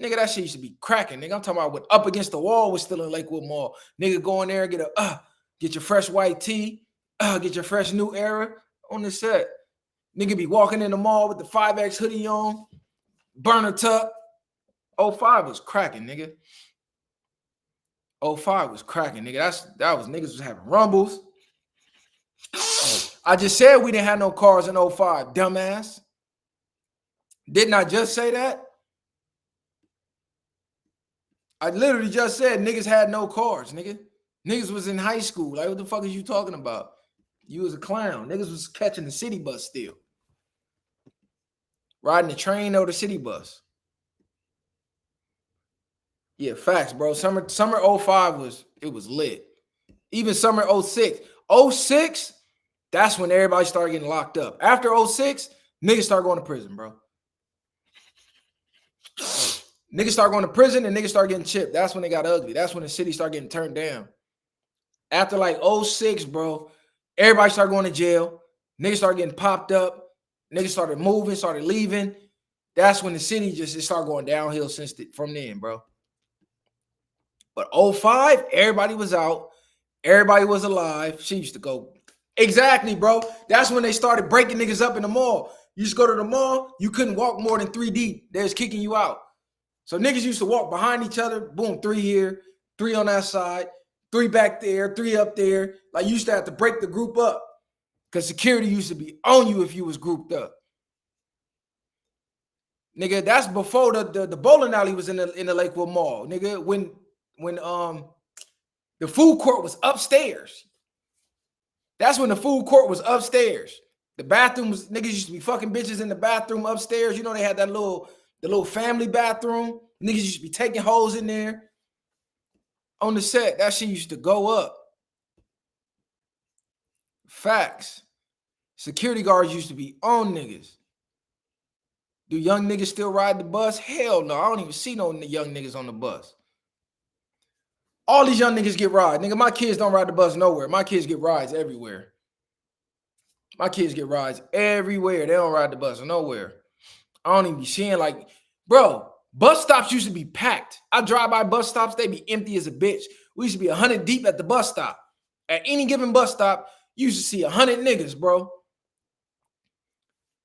Nigga, that shit used to be cracking. Nigga, I'm talking about what Up Against the Wall was still in Lakewood Mall. Nigga, go in there and get your fresh white tee, get your fresh New Era on the set. Nigga be walking in the mall with the 5X hoodie on, burner tuck. 05 was cracking, nigga. 05 was cracking, nigga. That was niggas was having rumbles. I just said we didn't have no cars in 05, dumbass. Didn't I just say that? I literally just said niggas had no cars, nigga. Niggas was in high school. Like, what the fuck is you talking about? You was a clown. Niggas was catching the city bus still. Riding the train or the city bus. Yeah, facts, bro. Summer 05 was lit. Even summer 06. 06, that's when everybody started getting locked up. After 06, niggas started going to prison, bro. Niggas start going to prison and niggas start getting chipped. That's when they got ugly. That's when the city started getting turned down. After like 06, bro, everybody started going to jail. Niggas started getting popped up. Niggas started moving, started leaving. That's when the city just started going downhill from then, bro. But 05, everybody was out. Everybody was alive. She used to go. Exactly, bro. That's when they started breaking niggas up in the mall. You just go to the mall, you couldn't walk more than 3 deep. They was kicking you out. So niggas used to walk behind each other. Boom, 3 here, 3 on that side, 3 back there, 3 up there. Like, you used to have to break the group up because security used to be on you if you was grouped up. Nigga, that's before the bowling alley was in the Lakewood Mall. Nigga, when the food court was upstairs. That's when the food court was upstairs. The bathroom was, niggas used to be fucking bitches in the bathroom upstairs. You know, they had the little family bathroom. Niggas used to be taking hoes in there. On the set, that shit used to go up. Facts. Security guards used to be on niggas. Do young niggas still ride the bus? Hell no. I don't even see no young niggas on the bus. All these young niggas get rides. Nigga, my kids don't ride the bus nowhere. My kids get rides everywhere. My kids get rides everywhere. They don't ride the bus nowhere. I don't even be seeing, like, bro, bus stops used to be packed. I drive by bus stops, they be empty as a bitch. We used to be 100 deep at the bus stop. At any given bus stop, you used to see 100 niggas, bro.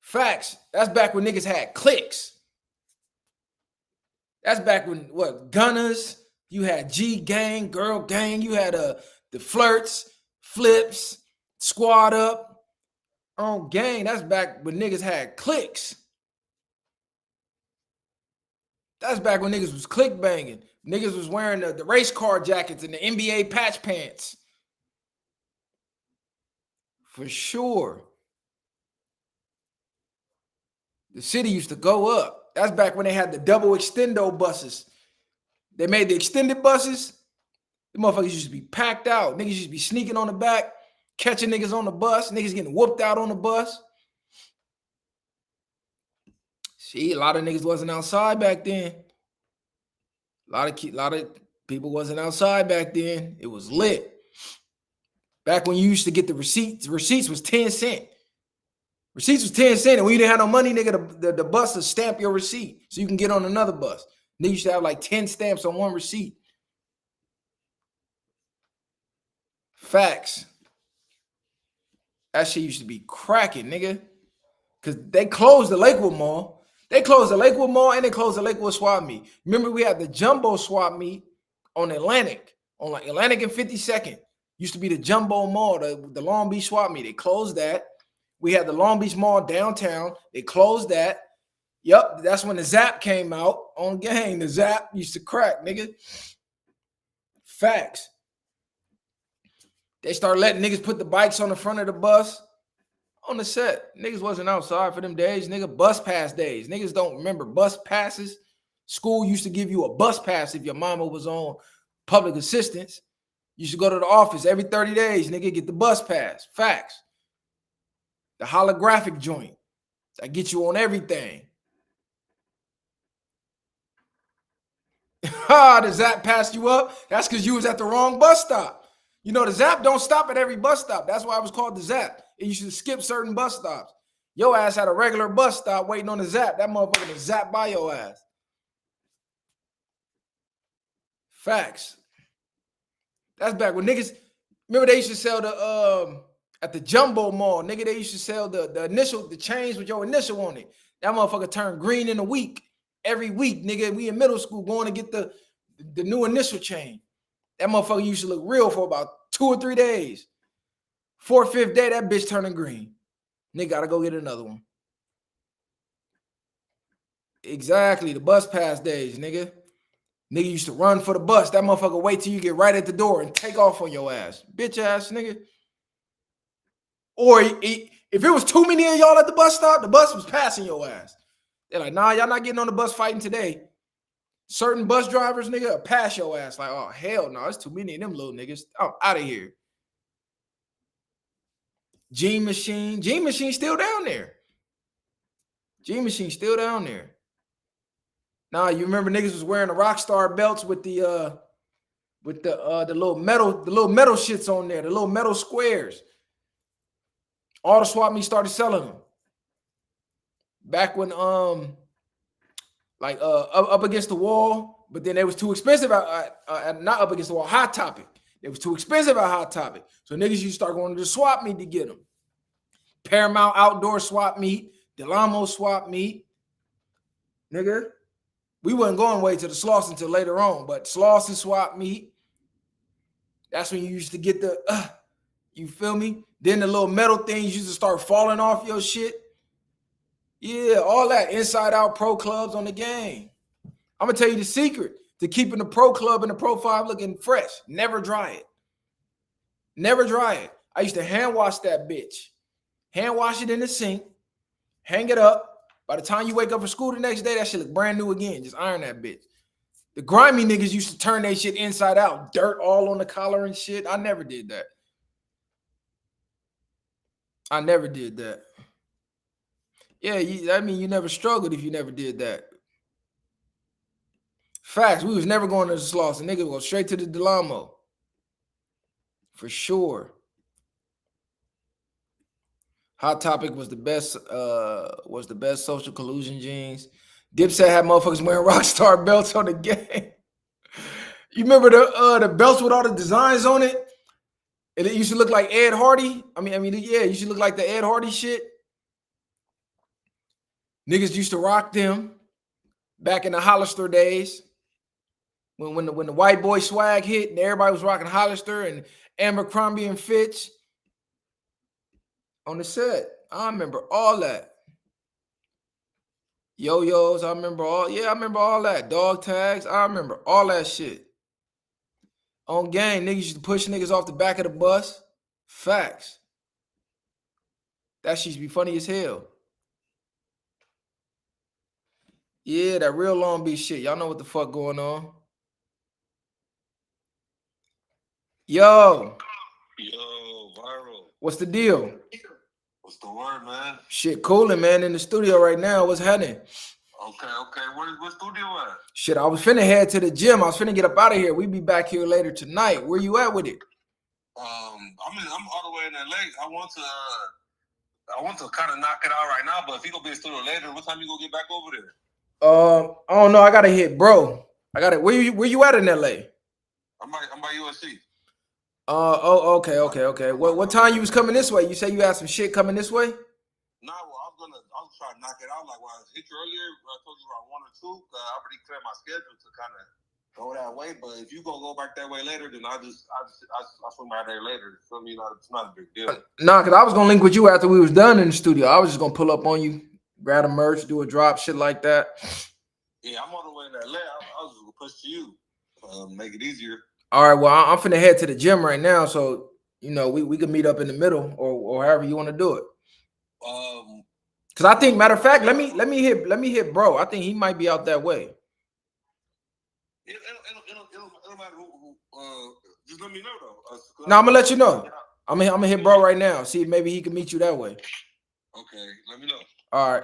Facts. That's back when niggas had cliques. That's back when, what, Gunners, you had G gang, girl gang, you had the flirts, flips, squad up. Oh, gang, that's back when niggas had cliques. That's back when niggas was click banging. Niggas was wearing the race car jackets and the NBA patch pants. For sure. The city used to go up. That's back when they had the double extendo buses. They made the extended buses. The motherfuckers used to be packed out. Niggas used to be sneaking on the back, catching niggas on the bus. Niggas getting whooped out on the bus. See, a lot of niggas wasn't outside back then. A lot of people wasn't outside back then. It was lit. Back when you used to get the receipts was 10 cents. Receipts was 10 cents. And when you didn't have no money, nigga, the bus would stamp your receipt so you can get on another bus. They used to have like 10 stamps on one receipt. Facts. That shit used to be cracking, nigga. Because they closed the Lakewood Mall. They closed the Lakewood Mall and they closed the Lakewood swap meet. Remember, we had the jumbo swap meet on Atlantic, on like Atlantic and 52nd. Used to be the jumbo mall, the Long Beach swap meet. They closed that. We had the Long Beach Mall downtown. They closed that. Yep, that's when the Zap came out on gang. The Zap used to crack, nigga. Facts. They started letting niggas put the bikes on the front of the bus. On the set, niggas wasn't outside for them days, nigga. Bus pass days. Niggas don't remember bus passes. School used to give you a bus pass if your mama was on public assistance. You should go to the office every 30 days, nigga, get the bus pass. Facts. The holographic joint that gets you on everything. The Zap passed you up. That's because you was at the wrong bus stop. You know, the Zap don't stop at every bus stop. That's why it was called the Zap. And you should skip certain bus stops. Your ass had a regular bus stop waiting on the Zap. That motherfucker was Zap by your ass. Facts. That's back when niggas, remember they used to sell the, at the Jumbo Mall, nigga, they used to sell the chains with your initial on it. That motherfucker turned green in a week. Every week, nigga, we in middle school going to get the new initial chain. That motherfucker used to look real for about 2 or 3 days. 4th, 5th day, that bitch turning green. Nigga gotta go get another one. Exactly, the bus pass days, nigga. Nigga used to run for the bus. That motherfucker wait till you get right at the door and take off on your ass. Bitch ass nigga. Or if it was too many of y'all at the bus stop, the bus was passing your ass. They're like, nah, y'all not getting on the bus fighting today. Certain bus drivers, nigga, pass your ass. Like, oh, hell no, it's too many of them little niggas. I'm out of here. Gene Machine still down there. Gene Machine still down there. Nah, you remember niggas was wearing the Rockstar belts with the little metal shits on there, the little metal squares. All the swap meets started selling them. Back when up against the wall, but then they was too expensive not up against the wall, Hot Topic. It was too expensive at Hot Topic. So niggas used to start going to the swap meet to get them. Paramount Outdoor swap meet, Delamo swap meet. Nigga, we wasn't going way to the Slauson until later on, but Slauson swap meet. That's when you used to get the, you feel me? Then the little metal things used to start falling off your shit. Yeah, all that inside out pro clubs on the game. I'm gonna tell you the secret to keeping the pro club and the Pro 5 looking fresh. Never dry it. Never dry it. I used to hand wash that bitch. Hand wash it in the sink. Hang it up. By the time you wake up for school the next day, that shit look brand new again. Just iron that bitch. The grimy niggas used to turn that shit inside out. Dirt all on the collar and shit. I never did that. I never did that. Yeah, you never struggled if you never did that. Facts. We was never going to the Slauson. Nigga go straight to the Delamo. For sure. Hot Topic was the best social collusion jeans. Dipset had motherfuckers wearing Rockstar belts on the game. You remember the belts with all the designs on it? And it used to look like Ed Hardy. Yeah, it used to look like the Ed Hardy shit. Niggas used to rock them back in the Hollister days. When the white boy swag hit and everybody was rocking Hollister and Abercrombie and Fitch on the set. I remember all that. Yo-yos, I remember all that. Dog tags, I remember all that shit. On gang, niggas used to push niggas off the back of the bus. Facts. That shit used to be funny as hell. Yeah, that real Long Beach shit. Y'all know what the fuck going on. Yo. Yo, viral. What's the deal? What's the word, man? Shit cooling, man, in the studio right now. What's happening? Okay. What studio at? Shit, I was finna head to the gym. I was finna get up out of here. We be back here later tonight. Where you at with it? I'm all the way in LA. I want to kind of knock it out right now, but if you gonna be in the studio later, what time you gonna get back over there? I don't know. I gotta hit, bro. I gotta. Where you at in LA? I'm by USC. Okay. What time you was coming this way? You say you had some shit coming this way? Nah, well, I was trying to knock it out. Like when I hit you earlier, I told you around 1 or 2. I already cleared my schedule to kind of go that way. But if you gonna go back that way later, then I swing by there later. So it's not a big deal. Nah, cause I was gonna link with you after we was done in the studio. I was just gonna pull up on you, grab a merch, do a drop, shit like that. Yeah, I'm on the way in LA. I was just gonna push to you, make it easier. All right, well, I'm finna head to the gym right now, so we can meet up in the middle or however you want to do it. Cause I think, matter of fact, let me hit bro. I think he might be out that way. It'll matter who. Just let me know though. No, I'm gonna let you know. I'm gonna hit bro right now. See if maybe he can meet you that way. Okay, let me know. All right.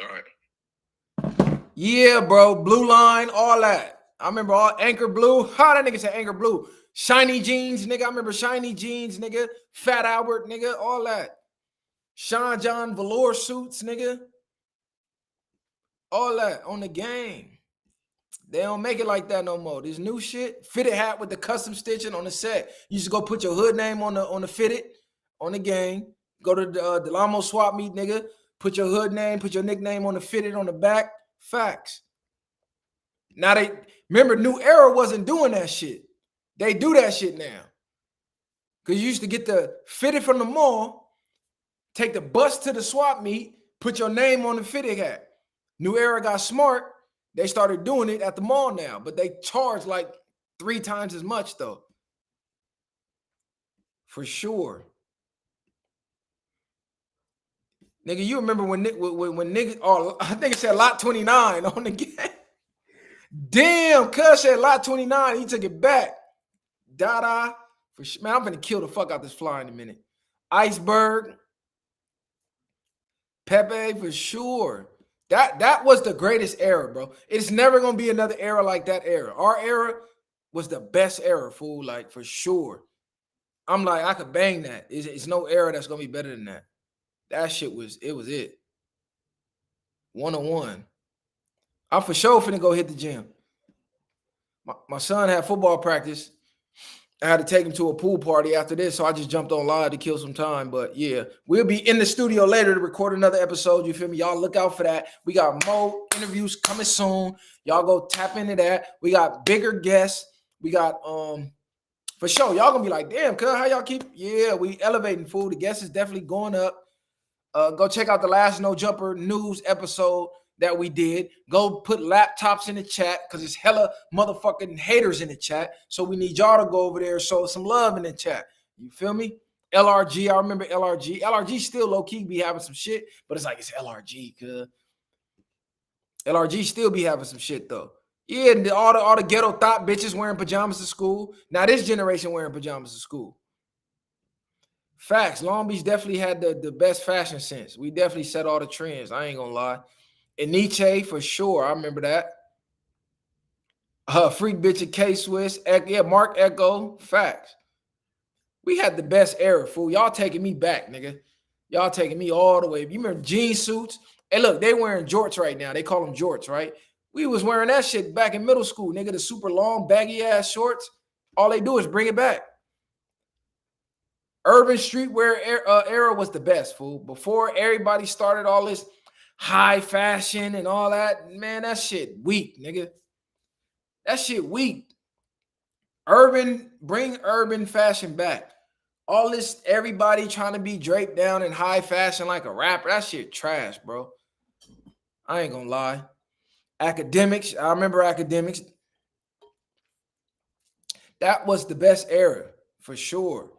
All right. Yeah, bro. Blue Line, all that. I remember all Anchor Blue. How that nigga said Anchor Blue. Shiny Jeans, nigga. I remember Shiny Jeans, nigga. Fat Albert, nigga. All that. Sean John velour suits, nigga. All that on the game. They don't make it like that no more. This new shit, fitted hat with the custom stitching on the set. You just go put your hood name on the fitted on the game. Go to the Lamo swap meet, nigga. Put your hood name, put your nickname on the fitted on the back. Facts. Now they remember New Era wasn't doing that shit. They do that shit now. Cause you used to get the fitted from the mall, take the bus to the swap meet, put your name on the fitted hat. New Era got smart. They started doing it at the mall now, but they charge like 3 times as much though. For sure. Nigga, you remember when niggas, oh, I think it said lot 29 on the game. Damn, cuz said lot 29. He took it back. Dada. Man, I'm gonna kill the fuck out this fly in a minute. Iceberg. Pepe for sure. That was the greatest era, bro. It's never gonna be another era like that era. Our era was the best era, fool. Like for sure. I'm like, I could bang that. It's no era that's gonna be better than that. That shit was it. 101. I'm for sure finna go hit the gym. My son had football practice. I had to take him to a pool party after this, so I just jumped on live to kill some time. But yeah, we'll be in the studio later to record another episode. You feel me? Y'all look out for that. We got more interviews coming soon. Y'all go tap into that. We got bigger guests. We got for sure. Y'all gonna be like, damn, cuz how y'all keep? Yeah, we elevating, fool. The guest is definitely going up. Go check out the last No Jumper news episode that we did. Go put laptops in the chat because it's hella motherfucking haters in the chat. So we need y'all to go over there and show some love in the chat. You feel me? LRG, I remember LRG. LRG still low-key be having some shit, but it's like it's LRG, cuz. LRG still be having some shit though. Yeah, and all the ghetto thought bitches wearing pajamas to school. Now this generation wearing pajamas to school. Facts. Long Beach definitely had the best fashion sense. We definitely set all the trends. I ain't gonna lie. And Nietzsche for sure. I remember that. Freak bitch at K-Swiss. Yeah, Mark Echo. Facts. We had the best era, fool. Y'all taking me back, nigga. Y'all taking me all the way. You remember jean suits? Hey, look, they wearing jorts right now. They call them jorts, right? We was wearing that shit back in middle school, nigga. The super long, baggy ass shorts. All they do is bring it back. Urban streetwear era was the best, fool. Before everybody started all this high fashion and all that, man, that shit weak, nigga. That shit weak. Bring urban fashion back. All this, everybody trying to be draped down in high fashion like a rapper, that shit trash, bro. I ain't gonna lie. Academics, I remember Academics. That was the best era, for sure.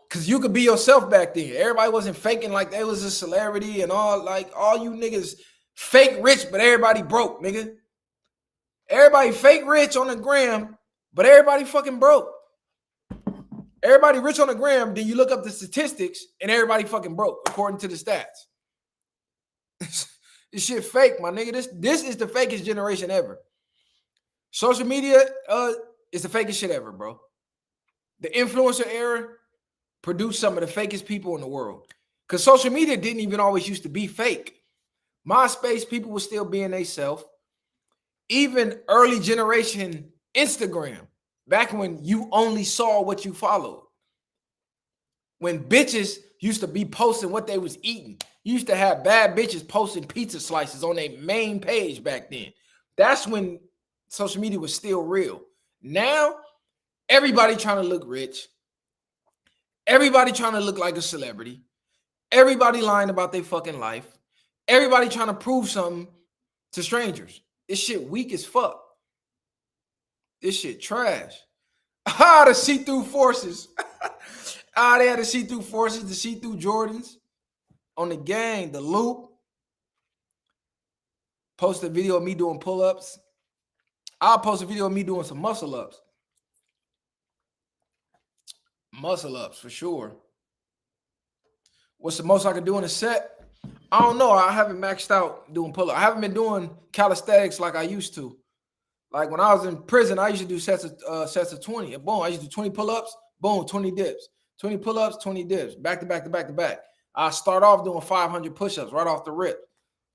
Cause you could be yourself back then. Everybody wasn't faking like they was a celebrity and all. Like all you niggas Fake rich, but everybody broke, nigga. Everybody fake rich on the gram, but everybody fucking broke. Everybody rich on the gram, then you look up the statistics and everybody fucking broke according to the stats. This shit fake, my nigga. This is the fakest generation ever. Social media is the fakest shit ever, bro. The influencer era produced some of the fakest people in the world. Because social media didn't even always used to be fake. MySpace, people were still being themselves. Even early generation Instagram, back when you only saw what you followed. When bitches used to be posting what they was eating. You used to have bad bitches posting pizza slices on their main page back then. That's when social media was still real. Now, everybody trying to look rich. Everybody trying to look like a celebrity. Everybody lying about their fucking life. Everybody trying to prove something to strangers. This shit weak as fuck. This shit trash. The see-through forces. They had the see-through forces, the see-through Jordans on the gang, the loop. Post a video of me doing pull-ups. I'll post a video of me doing some muscle-ups. Muscle-ups for sure. What's the most I can do in a set? I don't know. I haven't maxed out doing pull-ups. I haven't been doing calisthenics like I used to. Like when I was in prison, I used to do sets of 20. And boom, I used to do 20 pull-ups, boom, 20 dips. 20 pull-ups, 20 dips, back to back to back to back. I start off doing 500 push-ups right off the rip.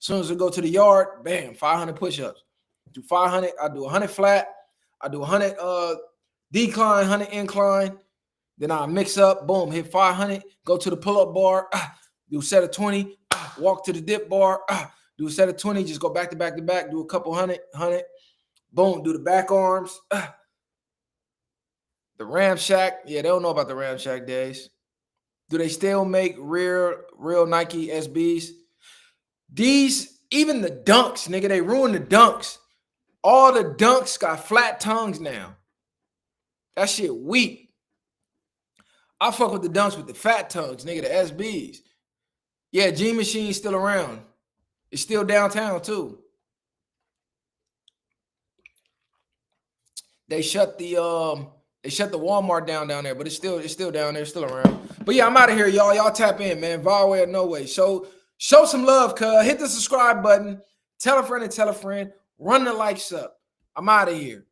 As soon as I go to the yard, bam, 500 push-ups. Do 500, I do 100 flat. I do 100 decline, 100 incline. Then I mix up, boom, hit 500, go to the pull-up bar, do a set of 20, walk to the dip bar, do a set of 20, just go back to back to back, do a couple 100, boom, do the back arms. The Ramshack, yeah, they don't know about the Ramshack days. Do they still make real Nike SBs? These, even the dunks, nigga, they ruined the dunks. All the dunks got flat tongues now. That shit weak. I fuck with the dunks with the fat tongues, nigga, the SBs. Yeah, G Machine's still around. It's still downtown too. They shut the Walmart down there, but it's still down there, it's still around. But yeah, I'm out of here, y'all. Y'all tap in, man. Viral way or no way. Show some love, cuz. Hit the subscribe button. Tell a friend and tell a friend. Run the likes up. I'm out of here.